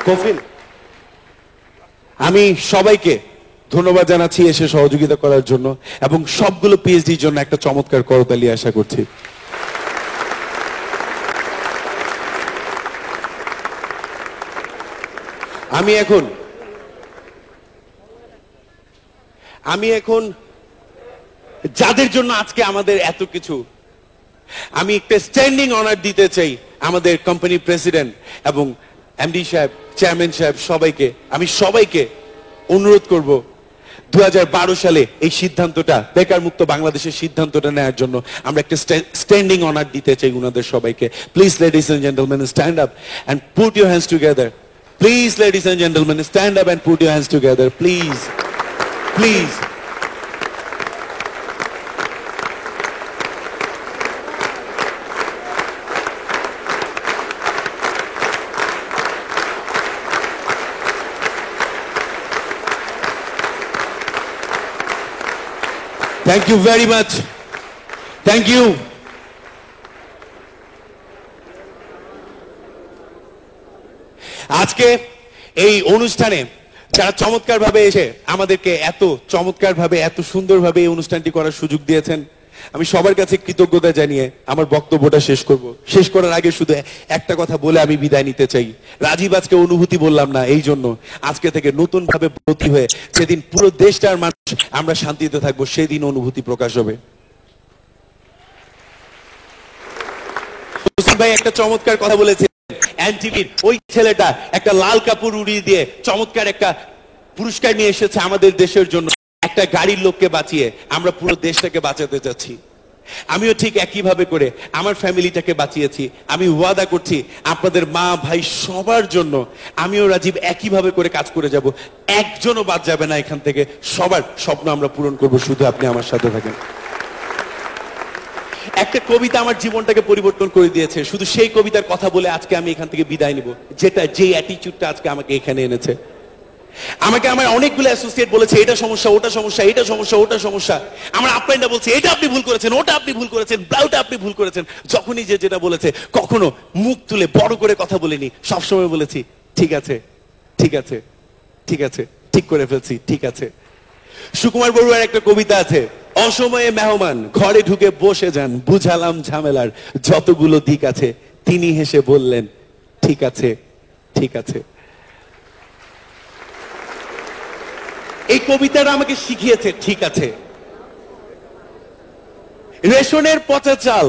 কফিল, আমি সবাইকে ধন্যবাদ জানাচ্ছি এসে সহযোগিতা করার জন্য, এবং সবগুলো পিএইচডির জন্য একটা চমৎকার করতালি আশা করছি। আমি এখন যাদের জন্য আজকে আমাদের এত কিছু, আমি একটা স্ট্যান্ডিং অনার দিতে চাই আমাদের কোম্পানির প্রেসিডেন্ট এবং এমডি সাহেব, চেয়ারম্যান সাহেব, সবাইকে অনুরোধ করব 2012 সালে এই সিদ্ধান্তটা, বেকার মুক্ত বাংলাদেশের সিদ্ধান্তটা নেওয়ার জন্য আমরা একটা স্ট্যান্ডিং অনার দিতে চাই উনাদের সবাইকে। Please ladies and gentleman, stand up and put your hands together. Please, ladies and gentlemen, stand up and put your hands together. Please. Thank you very much, thank you. আজকে এই অনুষ্ঠানে যারা চমৎকার ভাবে এসে আমাদেরকে এত চমৎকার ভাবে এত সুন্দর ভাবে এই অনুষ্ঠানটি করার সুযোগ দিয়েছেন, আমি সবার কাছে কৃতজ্ঞতা জানিয়ে আমার বক্তব্যটা শেষ করব। শেষ করার আগে শুধু একটা কথা বলে আমি বিদায় নিতে চাই। রাজীব আজকে অনুভূতি বললাম না, এই জন্য আজকে থেকে নতুন ভাবে ব্রতী হয়ে সেদিন পুরো দেশটার মানুষ আমরা শান্তিতে থাকবো, সেদিন অনুভূতি প্রকাশ হবে। ভাই একটা চমৎকার কথা বলেছে, এনটিভির ওই ছেলেটা একটা লাল কাপড় উড়িয়ে দিয়ে চমৎকার একটা পুরস্কার নিয়ে এসেছে আমাদের দেশের জন্য। একটা গাড়ির লোককে বাঁচিয়ে আমরা পুরো দেশটাকে বাঁচাতে যাচ্ছি। আমিও ঠিক একই ভাবে করে আমার ফ্যামিলিটাকে বাঁচিয়েছি। আমি ওয়াদা করছি আপনাদের মা ভাই সবার জন্য আমিও রাজীব একই ভাবে করে কাজ করে যাব। একজনও বাদ যাবে না এখান থেকে, সবার স্বপ্ন আমরা পূরণ করব, শুধু আপনি আমার সাথে থাকেন। একটা কবিতা আমার জীবনটাকে পরিবর্তন করে দিয়েছে, শুধু সেই কবিতার কথা বলে আজকে আমি এখান থেকে বিদায় নিব। যেটা যে অ্যাটিটিউডটা আজকে আমাকে এখানে এনেছে। আমাকে আমার অনেকগুলো অ্যাসোসিয়েট বলেছে এটা সমস্যা, ওটা সমস্যা, এটা সমস্যা, ওটা সমস্যা। আমার আপ্যায়নটা বলছে এটা আপনি ভুল করেছেন, ওটা আপনি ভুল করেছেন, ব্লাউটা আপনি ভুল করেছেন। যখনই যে যেটা বলেছে কখনো মুখ তুলে বড় করে কথা বলিনি, সবসময় বলেছি ঠিক আছে, ঠিক আছে, ঠিক আছে, ঠিক করে ফেলছি, ঠিক আছে। সুকুমার বড়ুয়ার একটা কবিতা আছে, অসময়ে মেহমান ঘরে ঢুকে বসে যান, বুঝালাম ঝামেলার যতগুলো দিক আছে, তিনি হেসে বললেন ঠিক আছে, ঠিক আছে। এই কবিতাটা আমাকে শিখিয়েছে ঠিক আছে। রেশনের পচা চাল,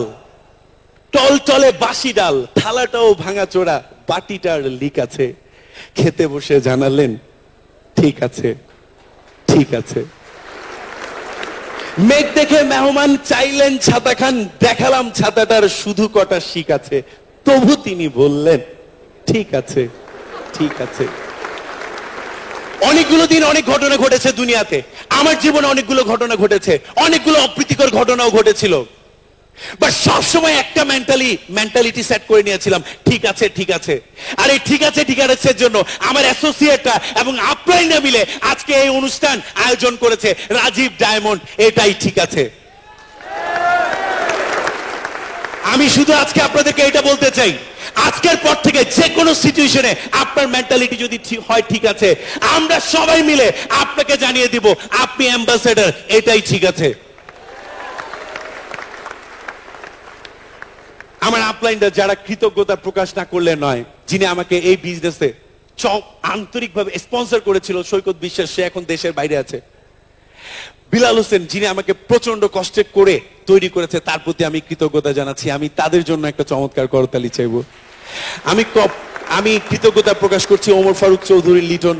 টলটলে বাসি ডাল, থালাটাও ভাঙা চোরা, বাটিটার লিক আছে, খেতে বসে জানালেন ঠিক আছে, ঠিক আছে। মেঘ দেখে মেহমান চাইলেন ছাতা খান, দেখালাম ছাতাটার শুধু কটা শিক আছে, তবু তিনি বললেন ঠিক আছে, ঠিক আছে। অনেকগুলো দিন অনেক ঘটনা ঘটেছে দুনিয়াতে, আমার জীবনে অনেকগুলো ঘটনা ঘটেছে, অনেকগুলো অপ্রীতিকর ঘটনাও ঘটেছিল। বাট সবসময় একটা মেন্টালিটি সেট করে নিয়েছিলাম ঠিক আছে, ঠিক আছে। আর এই ঠিক আছে, ঠিক আছে জন্য আমার অ্যাসোসিয়েটরা এবং আপনারা মিলে আজকে এই অনুষ্ঠান আয়োজন করেছে রাজীব ডায়মন্ড, এটাই ঠিক আছে। আমি শুধু আজকে আপনাদেরকে এটা বলতে চাই, আজকের পর থেকে যে কোনো সিচুয়েশনে আপনার মেন্টালিটি যদি হয় ঠিক আছে, আমরা সবাই মিলে আপনাকে জানিয়ে দিব আপনি অ্যাম্বাসেডর, এটাই ঠিক আছে। আমার আপলাইনটা যারা কৃতজ্ঞতা প্রকাশ না করলে নয়, যিনি আমাকে এই বিজনেসে আন্তরিকভাবে স্পন্সর করেছিল, সৈকত বিশ্বাস, সে এখন দেশের বাইরে আছে। বিলাল হোসেন, যিনি আমাকে প্রচন্ড কষ্টে করে তৈরি করেছে, তার প্রতি আমি কৃতজ্ঞতা জানাচ্ছি। আমি তাদের জন্য একটা চমৎকার করতালি চাইব। আমি কৃতজ্ঞতা প্রকাশ করছি ওমর ফারুক চৌধুরী লিটন,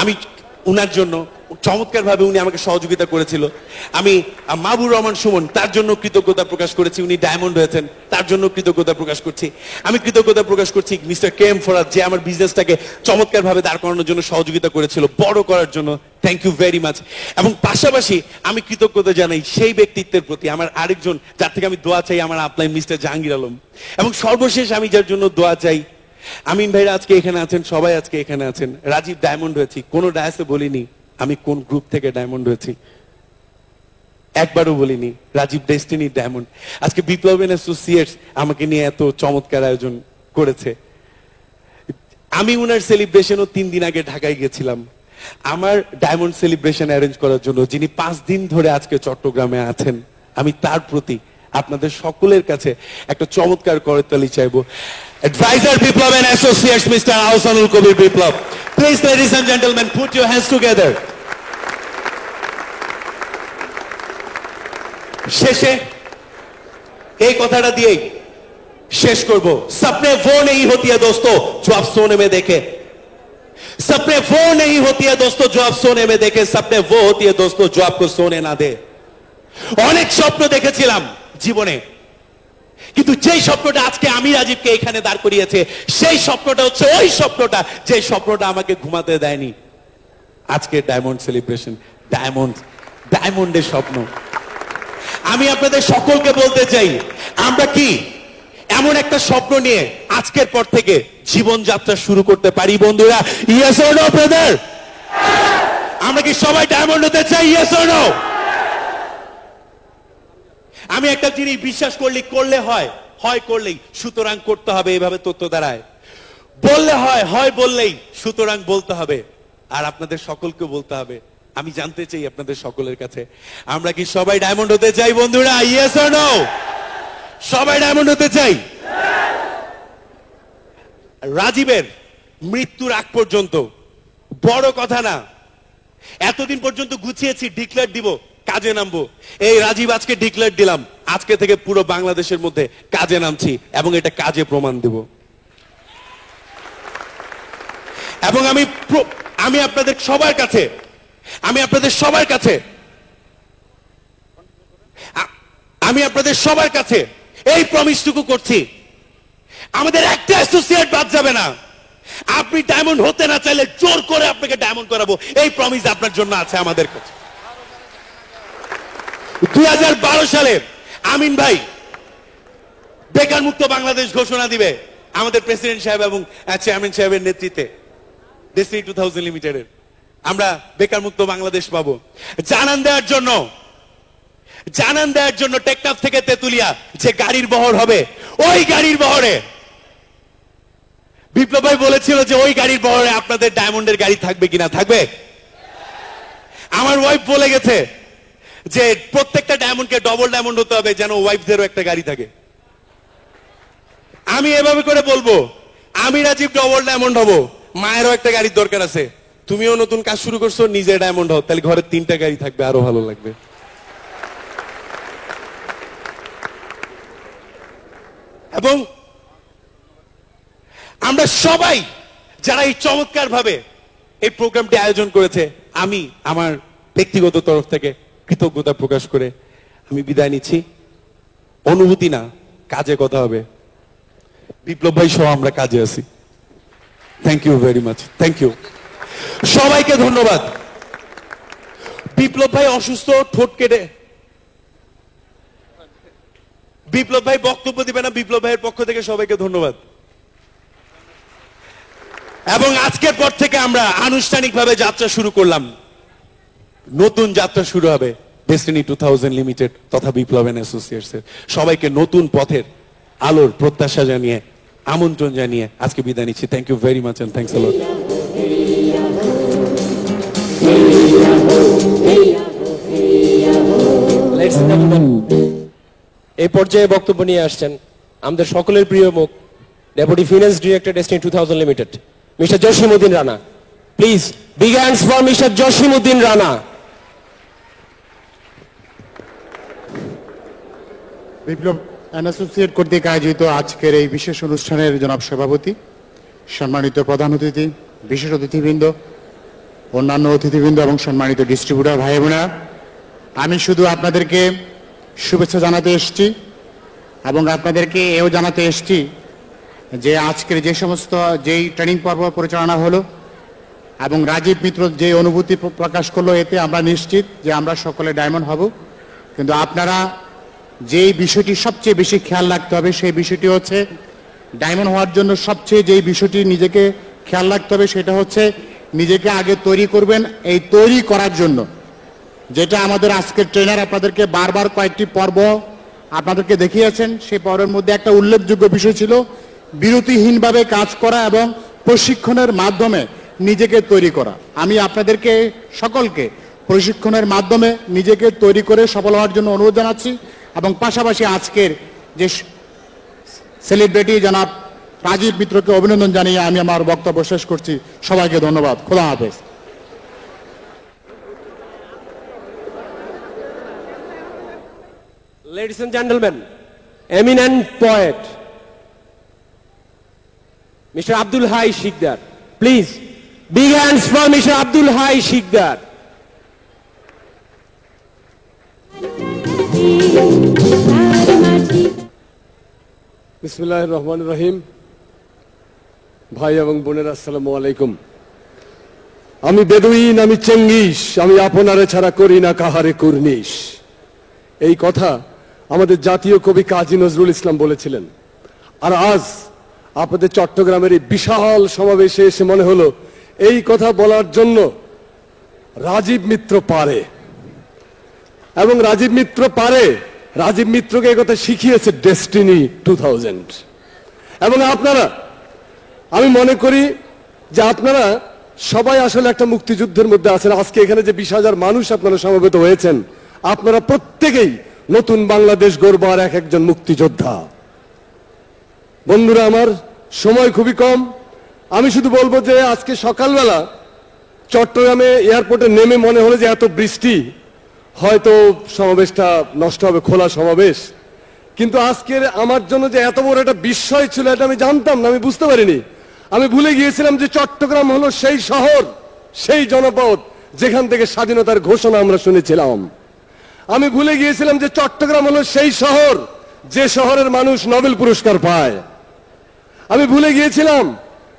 আমি উনার জন্য চমৎকার ভাবে উনি আমাকে সহযোগিতা করেছিল। আমি মাহবুর রহমান সুমন, তার জন্য কৃতজ্ঞতা প্রকাশ করেছি, উনি ডায়মন্ড হয়েছেন, তার জন্য কৃতজ্ঞতা প্রকাশ করছি। আমি কৃতজ্ঞতা প্রকাশ করছি মিস্টার কে এম ফরাদ, যে আমার বিজনেসটাকে চমৎকার ভাবে দাঁড় করানোর জন্য সহযোগিতা করেছিল, বড় করার জন্য। Thank you very much. এবং পাশাপাশি আমি কৃতজ্ঞতা জানাই সেই ব্যক্তিত্বের প্রতি, আমার আরেকজন যার থেকে আমি দোয়া চাই, আমার আপলাইন মিস্টার জাহাঙ্গীর আলম। এবং সর্বশেষ আমি যার জন্য দোয়া চাই, আমিন ভাইরা আজকে এখানে আছেন, সবাই আজকে এখানে আছেন। রাজীব ডায়মন্ড হয়েছি, কোনো ডায়াসে বলিনি আমি কোন গ্রুপ থেকে ডায়মন্ড হয়েছি, একবারও বলিনি। Rajib Destiny diamond. আজকে বিপ্লব অ্যাসোসিয়েটস আমাকে নিয়ে এত চমৎকার আয়োজন করেছে। আমি উনার সেলিব্রেশনও 3 দিন আগে ঢাকায় গেছিলাম আমার ডায়মন্ড সেলিব্রেশন অ্যারেঞ্জ করার জন্য, যিনি 5 দিন ধরে আজকে চট্টগ্রামে আছেন। আমি তার প্রতি আপনাদের সকলের কাছে একটা চমৎকার করতালি চাইবো। Advisor Biplab and Associates, Mr. Ahsanul Kabir Biplab. Please, ladies and gentlemen, put your hands together. শেষে এই কথাটা দিয়েই শেষ করব। सपने वो नहीं होती है दोस्तों जो आप सोने में देखे, सपने वो नहीं होती है दोस्तों जो आप सोने में देखे, सपने वो होती है दोस्तों जो आपको सोने ना दे। অনেক স্বপ্ন দেখেছিলাম জীবনে, কিন্তু যেই স্বপ্নটা আজকে আমি রাজীবকে এখানে দাঁড় করিয়েছে, সেই স্বপ্নটা হচ্ছে ওই স্বপ্নটা যে স্বপ্নটা আমাকে ঘুমাতে দেয়নি। আজকে ডায়মন্ড সেলিব্রেশন, ডায়মন্ডের স্বপ্ন। আমি আপনাদের সকলকে বলতে চাই, আমরা কি এমন একটা স্বপ্ন নিয়ে আজকের পর থেকে জীবনযাত্রা শুরু করতে পারি বন্ধুরা? Yes or no brother? আমরা কি সবাই ডায়মন্ড হতে চাই? Yes or no? আমি একটা জিনিস বিশ্বাস করলে হয়, হয় করলেই, সুতরাং করতে হবে, এভাবে তথ্য দাঁড়ায়। বললে হয় বললেই, সুতরাং বলতে হবে। আর আপনাদের সকলকে বলতে হবে। আমি জানতে চাই আপনাদের সকলের কাছে, আমরা কি সবাই ডায়মন্ড হতে চাই বন্ধুরা? Yes or no? সবাই ডায়মন্ড হতে চাই? রাজীবের মৃত্যুর আগ পর্যন্ত বড় কথা না, এতদিন পর্যন্ত গুছিয়েছি, ডিক্লেয়ার দিব, কাজে নামবো। এই রাজীব আজকে ডিক্লেয়ার দিলাম, আজকে থেকে পুরো বাংলাদেশের মধ্যে কাজে নামছি এবং এটা কাজে প্রমাণ দেব। এবং আমি আপনাদের সবার কাছে আমি আপনাদের সবার কাছে এই প্রমিসটুকু করছি, আমাদের একটা অ্যাসোসিয়েট বাদ যাবে না। আপনি ডায়মন্ড হতে না চাইলে জোর করে আপনাকে ডায়মন্ড করাবো, এই প্রমিস আপনার জন্য আছে আমাদের কাছে। 2012 সালে আমিন ভাই বেকার মুক্ত বাংলাদেশ ঘোষণা দিবে আমাদের প্রেসিডেন্ট সাহেব এবং চেয়ারম্যান সাহেবের নেতৃত্বে। ডেস্টিনি 2000 লিমিটেডের আমরা বেকার মুক্ত বাংলাদেশ পাবো। জানান দেওয়ার জন্য টেকনাফ থেকে তেতুলিয়া যে গাড়ির বহর হবে, ওই গাড়ির বহরে বিপ্লব ভাই বলেছিল যে ওই গাড়ির বহরে আপনাদের ডায়মন্ডের গাড়ি থাকবে কিনা? থাকবে। আমার ওয়াইফ বলে গেছে যে প্রত্যেকটা ডায়মন্ডকে ডবল ডায়মন্ড হতে হবে, যেন ওয়াইফদেরও একটা গাড়ি থাকে। আমি এভাবে করে বলবো, আমি রাজীব ডবল ডায়মন্ড হব, মায়েরও একটা গাড়ির দরকার আছে। তুমিও নতুন কাজ শুরু করছো, নিজে ডায়মন্ড হও, তাহলে ঘরে 3টা গাড়ি থাকবে, আরো ভালো লাগবে। এবং আমরা সবাই যারা এই চমৎকার ভাবে এই প্রোগ্রামটি আয়োজন করেছে, আমি আমার ব্যক্তিগত তরফ থেকে কৃতজ্ঞতা প্রকাশ করে আমি বিদায় নিচ্ছি। অনুভূতি না, কাজে কথা হবে। বিপ্লব ভাই সহ আমরা কাজে আছি। Thank you very much, thank you সবাইকে, ধন্যবাদ। বিপ্লব ভাই অসুস্থ, ঠোঁট কেটে, বিপ্লব ভাই বক্তব্য দিবে না। বিপ্লব ভাইয়ের পক্ষ থেকে সবাইকে ধন্যবাদ। এবং আজকের পর থেকে আমরা আনুষ্ঠানিকভাবে যাত্রা শুরু করলাম, নতুন যাত্রা শুরু হবে ডেস্টিনি 2000 লিমিটেড তথা বিপ্লব এন্ড অ্যাসোসিয়েটস এর। সবাইকে নতুন পথের আলোর প্রত্যাশা জানিয়ে, আমন্ত্রণ জানিয়ে আজকে বিদায় নিচ্ছি। Thank you very much and thanks a lot. Ladies and gentlemen, এই পর্যায়ে বক্তব্য নিয়ে আসছেন আমাদের সকলের প্রিয় মুখ, deputy finance director destiny 2000 limited, mister Jasimuddin Rana. Please big hands for mister Jasimuddin Rana. Biplab and associate কর্তৃক আয়োজিত আজকের এই বিশেষ অনুষ্ঠানের জনাব সভাপতি, সম্মানিত প্রধান অতিথি, বিশেষ অতিথিবৃন্দ, অন্যান্য অতিথিবৃন্দ এবং সম্মানিত ডিস্ট্রিবিউটর ভাই বোনেরা, আমি শুধু আপনাদেরকে শুভেচ্ছা জানাতে এসেছি এবং আপনাদেরকে এও জানাতে এসেছি যে আজকের যে সমস্ত যেই ট্রেনিং পর্ব পরিচালনা হলো এবং রাজীব মিত্র যে অনুভূতি প্রকাশ করলো, এতে আমরা নিশ্চিত যে আমরা সকলে ডায়মন্ড হব। কিন্তু আপনারা যেই বিষয়টি সবচেয়ে বেশি খেয়াল রাখতে হবে, সেই বিষয়টি হচ্ছে ডায়মন্ড হওয়ার জন্য সবচেয়ে যেই বিষয়টি নিজেকে খেয়াল রাখতে হবে, সেটা হচ্ছে নিজেকে আগে তৈরি করবেন। এই তৈরি করার জন্য যেটা আমাদের আজকের ট্রেনার আপনাদেরকে বারবার কয়েকটি পর্ব আপনাদেরকে দেখিয়েছেন, সেই পর্বের মধ্যে একটা উল্লেখযোগ্য বিষয় ছিল বিরতিহীনভাবে কাজ করা এবং প্রশিক্ষণের মাধ্যমে নিজেকে তৈরি করা। আমি আপনাদেরকে সকলকে প্রশিক্ষণের মাধ্যমে নিজেকে তৈরি করে সফল হওয়ার জন্য অনুরোধ জানাচ্ছি এবং পাশাপাশি আজকের যে সেলিব্রিটি জনাব রাজীব মিত্রকে অভিনন্দন জানিয়ে আমি আমার বক্তব্য শেষ করছি। সবাইকে ধন্যবাদ। খোদা হাফেজ। Ladies and gentlemen, eminent poet, Mr. Abdul Hai Shikdar. Please, big hands for Mr. Abdul Hai Shikdar. বিসমিল্লাহির রহমানির রহিম। ভাই এবং বোনেরা, আসসালামু আলাইকুম। আমি বেদুইন, আমি চেঙ্গিস, আমি আপনারে ছাড়া করি না কাহারে কুর্নিশ। এই কথা আমাদের জাতীয় কবি কাজী নজরুল ইসলাম বলেছিলেন। আর আজ আপনাদের চট্টগ্রামের এই বিশাল সমাবেশে এসে মনে হলো এই কথা বলার জন্য রাজীব মিত্র পারে, এবং রাজীব মিত্র পারে রাজীব মিত্রকে এই কথা শিখিয়েছে ডেস্টিনি 2000। এবং আপনারা, আমি মনে করি যে আপনারা সবাই আসলে একটা মুক্তিযুদ্ধের মধ্যে আছেন। আজকে এখানে যে 20,000 মানুষ আপনারা সমবেত হয়েছেন, আপনারা প্রত্যেকেই নতুন বাংলাদেশ গড়বার এক একজন মুক্তিযোদ্ধা। বন্ধুরা আমার, সময় খুবই কম। আমি শুধু বলবো যে আজকে সকালবেলা চট্টগ্রামে এয়ারপোর্টে নেমে মনে হলো যে এত বৃষ্টি, হয়তো সমাবেশটা নষ্ট হবে, খোলা সমাবেশ। কিন্তু আজকের আমার জন্য যে এত বড় একটা বিস্ময় ছিল, এটা আমি জানতাম না, আমি বুঝতে পারিনি। আমি ভুলে গিয়েছিলাম যে চট্টগ্রাম হলো সেই শহর, সেই জনপদ যেখান থেকে স্বাধীনতার ঘোষণা আমরা শুনেছিলাম। আমি ভুলে গিয়েছিলাম যে চট্টগ্রাম হলো সেই শহর যে শহরের মানুষ নোবেল পুরস্কার পায়। আমি ভুলে গিয়েছিলাম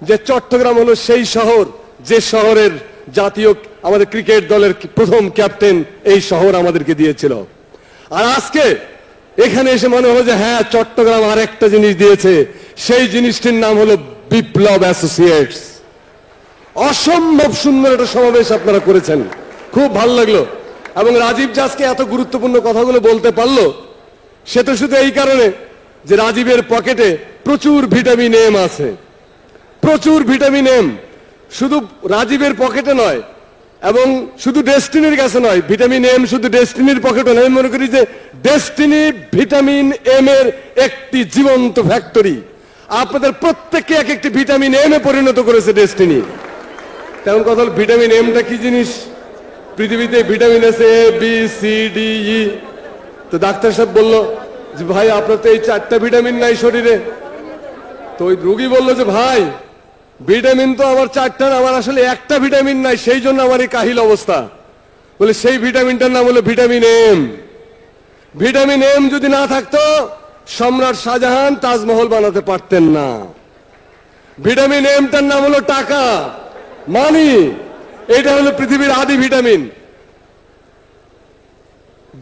যে চট্টগ্রাম হলো সেই শহর যে শহরের জাতীয় আমাদের ক্রিকেট দলের প্রথম ক্যাপ্টেন এই শহর আমাদেরকে দিয়েছিল। আর আজকে এখানে এসে মনে হলো যে হ্যাঁ, চট্টগ্রাম আর একটা জিনিস দিয়েছে, সেই জিনিসটির নাম হলো বিপ্লব অ্যাসোসিয়েটস। অসম্ভব সুন্দর একটা সমাবেশ আপনারা করেছেন, খুব ভালো লাগলো। এবং রাজীব যে আজকে এত গুরুত্বপূর্ণ কথাগুলো বলতে পারলো, সে তো শুধু এই কারণে যে রাজীবের পকেটে প্রচুর ভিটামিন এম আছে, প্রচুর ভিটামিন এম। শুধু রাজীবের পকেটে নয় এবং শুধু ডেস্টিনির কাছে নয়, ভিটামিন এম শুধু ডেস্টিনির পকেটে নয়। আমি মনে করি যে ডেস্টিনি ভিটামিন এম এর একটি জীবন্ত ফ্যাক্টরি। আপনাদের প্রত্যেককে এক একটি ভিটামিন এম এ পরিণত করেছে ডেস্টিনি। তেমন কথা হল, ভিটামিন এমটা কি জিনিস? পৃথিবীতে ভিটামিন আছে A B C D E. তো ডাক্তার সাহেব বললো যে ভাই, আপনার তো এই 4টা ভিটামিন নাই শরীরে। তো ওই রোগী বললো যে ভাই, ভিটামিন তো আমার 4টা না, আমার আসলে একটা ভিটামিন নাই, সেই জন্য আমার এই কাহিল অবস্থা। বলে সেই ভিটামিনটার নাম হলো ভিটামিন এম। ভিটামিন এম যদি না থাকতো, সম্রাট শাহজাহান তাজমহল বানাতে পারতেন না। ভিটামিন এমটার নাম হলো টাকা, মানি। এটা হলো পৃথিবীর আদি ভিটামিন।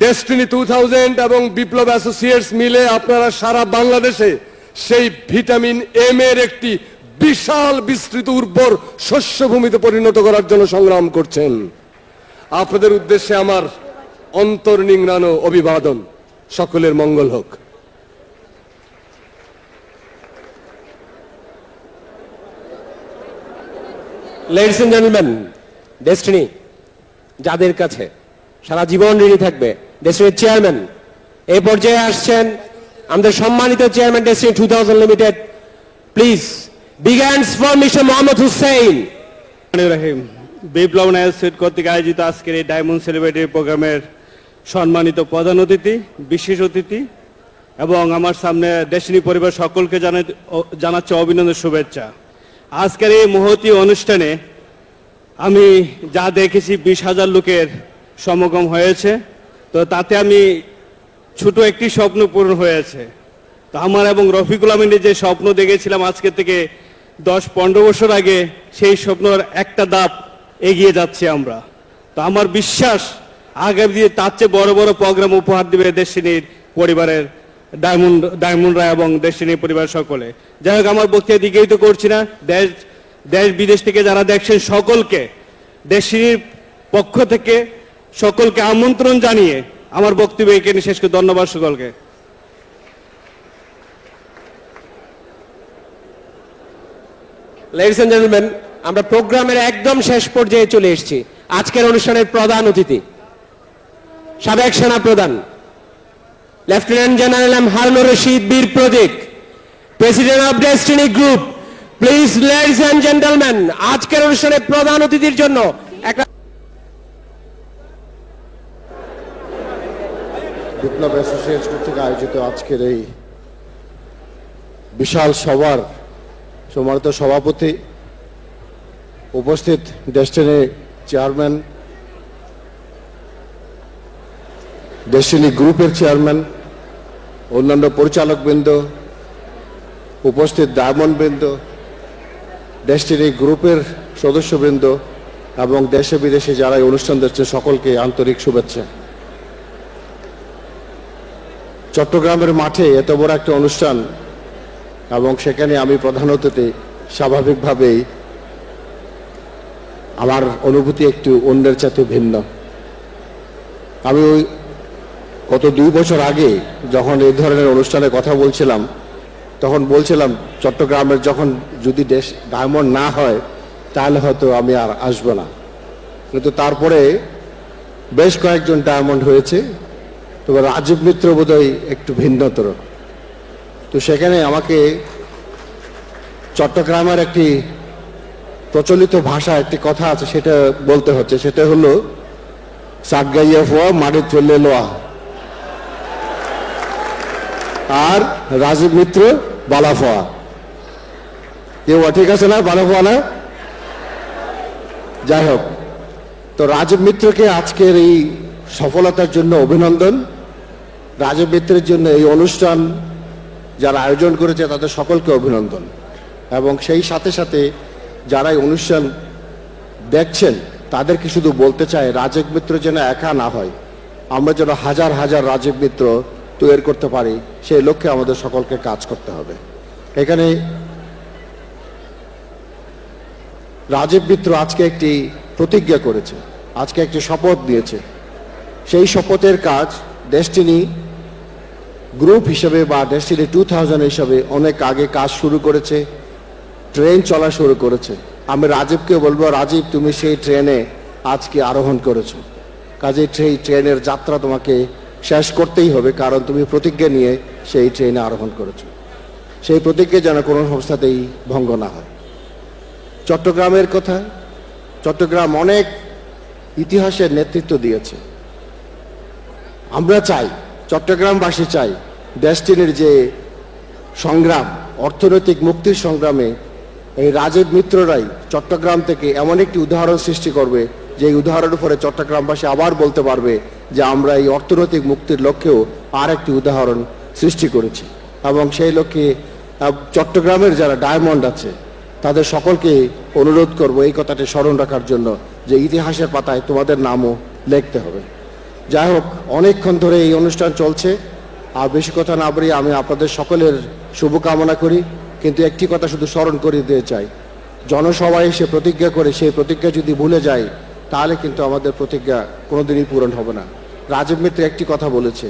ডেস্টিনি 2000 এবং বিপ্লব অ্যাসোসিয়েটস মিলে আপনারা সারা বাংলাদেশে সেই ভিটামিন এম এর একটি বিশাল বিস্তৃত উর্বর শস্যভূমিতে পরিণত করার জন্য সংগ্রাম করছেন। আপনাদের উদ্দেশ্যে আমার অন্তর্নিংড়ানো অভিবাদন। সকলের মঙ্গল হোক। লেডিস এন্ড জেন্টলম্যান, ডেস্টিনি যাদের কাছে সারা জীবন ঋণী থাকবে, ডেস্টিনির চেয়ারম্যান এই পর্যায়ে আসছেন, আমাদের সম্মানিত chairman destiny 2000 Limited. Please big hands for mister Mohammad Hussain. Rahim, Biplob associate কর্তৃক আয়োজিত আজকের এই ডায়মন্ড সেলিব্রিটি প্রোগ্রামের সম্মানিত প্রধান অতিথি, বিশেষ অতিথি এবং আমার সামনে ডেস্টিনি পরিবার সকলকে জানাচ্ছি অভিনন্দন, শুভেচ্ছা। আজকের এই মহতী অনুষ্ঠানে আমি যা দেখেছি 20,000 লোকের সমাগম হয়েছে। তো তাতে আমি ছোট একটি স্বপ্ন পূরণ হয়েছে। তো আমার এবং রফিকুল আমিনের যে স্বপ্ন দেখেছিলাম আজকে থেকে 10-15 বছর আগে, সেই স্বপ্নের একটা ধাপ এগিয়ে যাচ্ছি আমরা। তো আমার বিশ্বাস আগামী দিনে তার চেয়ে বড় বড় প্রোগ্রাম উপহার দিবে ডেস্টিনির পরিবারের ডায়মন্ডরা এবং ডেস্টিনির পরিবার সকলে। যাই হোক, আমার বক্তব্য দিকেই তো করছি না। দেশ বিদেশ থেকে যারা দেখছেন সকলকে ডেস্টিনির পক্ষ থেকে সকলকে আমন্ত্রণ জানিয়ে আমার বক্তব্য এখানে শেষ করে ধন্যবাদ সকলকে। লেডিস এন্ড জেন্টলম্যান, আমরা প্রোগ্রামের একদম শেষ পর্যায়ে চলে এসেছি। আজকের অনুষ্ঠানের প্রধান অতিথি, সাবেক সেনা প্রধান lieutenant general M Harunur Rashid Bir Protik, president of destiny group. Please ladies and gentleman, আজকের অনুষ্ঠানের প্রধান অতিথির জন্য একটা বিপ্লব অ্যাসোসিয়েটস কর্তৃক আয়োজিত আজকের এই বিশাল সভার সম্মানিত সভাপতি, উপস্থিত ডেস্টিনি চেয়ারম্যান, ডেস্টিনি গ্রুপের চেয়ারম্যান, অন্যান্য পরিচালকবৃন্দ, উপস্থিত ডায়মন্ড বৃন্দ, ডেস্টিনি গ্রুপের সদস্যবৃন্দ এবং দেশে বিদেশে যারা এই অনুষ্ঠান দেখছে সকলকে আন্তরিক শুভেচ্ছা। চট্টগ্রামের মাঠে এত বড় একটা অনুষ্ঠান এবং সেখানে আমি প্রধান অতিথি, স্বাভাবিকভাবেই আমার অনুভূতি একটু অন্যের চাইতে ভিন্ন। আমি গত 2 বছর আগে যখন এই ধরনের অনুষ্ঠানে কথা বলছিলাম, তখন বলছিলাম চট্টগ্রামের যখন যদি ডায়মন্ড না হয় তাহলে হয়তো আমি আর আসবো না। কিন্তু তারপরে বেশ কয়েকজন ডায়মন্ড হয়েছে, তবে রাজীব মিত্র বোধহয় একটু ভিন্নতর। তো সেখানে আমাকে চট্টগ্রামের একটি প্রচলিত ভাষা একটি কথা আছে, সেটা বলতে হচ্ছে। সেটা হলো সাতগাইয়া ফোয়া মাটি চললে লোয়া, আর রাজীব মিত্র বালা ফোয়া। কেউ ঠিক আছে না? বালা ফোয়া না? যাই হোক, তো রাজীব মিত্রকে আজকের এই সফলতার জন্য অভিনন্দন। রাজীব মিত্রের জন্য এই অনুষ্ঠান যারা আয়োজন করেছে তাদের সকলকে অভিনন্দন, এবং সেই সাথে সাথে যারা এই অনুষ্ঠান দেখছেন তাদেরকে শুধু বলতে চাই, রাজীব মিত্র যেন একা না হয়, আমরা যেন হাজার হাজার রাজীব মিত্র তৈরি করতে পারি, সেই লক্ষ্যে আমাদের সকলকে কাজ করতে হবে। এখানে রাজীব মিত্র আজকে একটি প্রতিজ্ঞা করেছে, আজকে একটি শপথ দিয়েছে। সেই শপথের কাজ ডেস্টিনি গ্রুপ হিসেবে বা ডেস্টিনি 2000 হিসেবে অনেক আগে কাজ শুরু করেছে, ট্রেন চলা শুরু করেছে। আমি রাজীবকে বলবো, রাজীব তুমি সেই ট্রেনে আজকে আরোহণ করেছো, কাজে সেই ট্রেনের যাত্রা তোমাকে শেষ করতেই হবে, কারণ তুমি প্রতিজ্ঞা নিয়ে সেই ট্রেনে আরোহণ করেছো। সেই প্রতিজ্ঞা যেন কোনো অবস্থাতেই ভঙ্গ না হয়। চট্টগ্রামের কথা, চট্টগ্রাম অনেক ইতিহাসের নেতৃত্ব দিয়েছে। আমরা চাই, চট্টগ্রামবাসী চাই, ডেস্টিনির যে সংগ্রাম, অর্থনৈতিক মুক্তির সংগ্রামে এই রাজীব মিত্ররাই চট্টগ্রাম থেকে এমন একটি উদাহরণ সৃষ্টি করবে, যে উদাহরণের উপরে চট্টগ্রামবাসী আবার বলতে পারবে যে আমরা এই অর্থনৈতিক মুক্তির লক্ষ্যেও আর একটি উদাহরণ সৃষ্টি করেছি। এবং সেই লক্ষ্যে চট্টগ্রামের যারা ডায়মন্ড আছে তাদের সকলকে অনুরোধ করব এই কথাটি স্মরণ রাখার জন্য, যে ইতিহাসের পাতায় তোমাদের নামও লিখতে হবে। যাই হোক, অনেকক্ষণ ধরে এই অনুষ্ঠান চলছে, আর বেশি কথা না বলি আমি আপনাদের সকলের শুভকামনা করি। কিন্তু একটি কথা শুধু স্মরণ করে দিতে চাই, জনসভায় এসে প্রতিজ্ঞা করে সেই প্রতিজ্ঞা যদি ভুলে যায় তাহলে কিন্তু আমাদের প্রতিজ্ঞা কোনোদিনই পূরণ হবে না। রাজীব মিত্র একটি কথা বলেছে,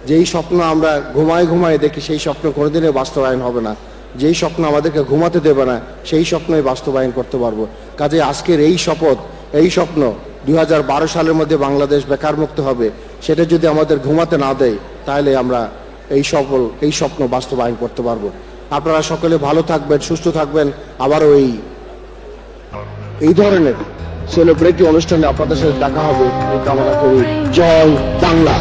যেই স্বপ্ন আমরা ঘুমায় ঘুমায় দেখি সেই স্বপ্ন কোনোদিনই বাস্তবায়ন হবে না, যেই স্বপ্ন আমাদেরকে ঘুমাতে দেবে না সেই স্বপ্নই বাস্তবায়ন করতে পারবো। কাজে আজকের এই শপথ, এই স্বপ্ন 2012 সালের মধ্যে বাংলাদেশ বেকার মুক্ত হবে, সেটা যদি আমাদের ঘুমাতে না দেয় তাহলে আমরা এই স্বপ্ন বাস্তবায়ন করতে পারবো। আপনারা সকলে ভালো থাকবেন, সুস্থ থাকবেন। আবারও এই ধরনের সেলিব্রিটি অনুষ্ঠানে আপনাদের সাথে দেখা হবে এই কামনা করি। জয় Bangla.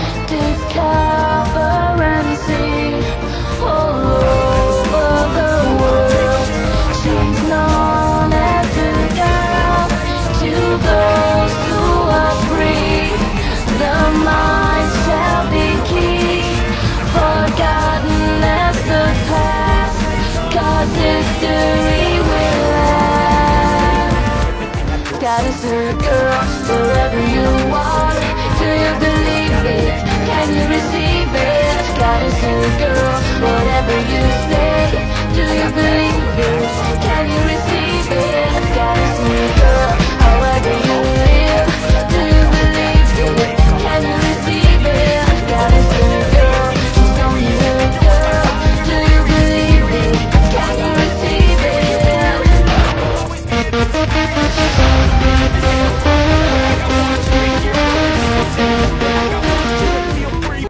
Got a girl for every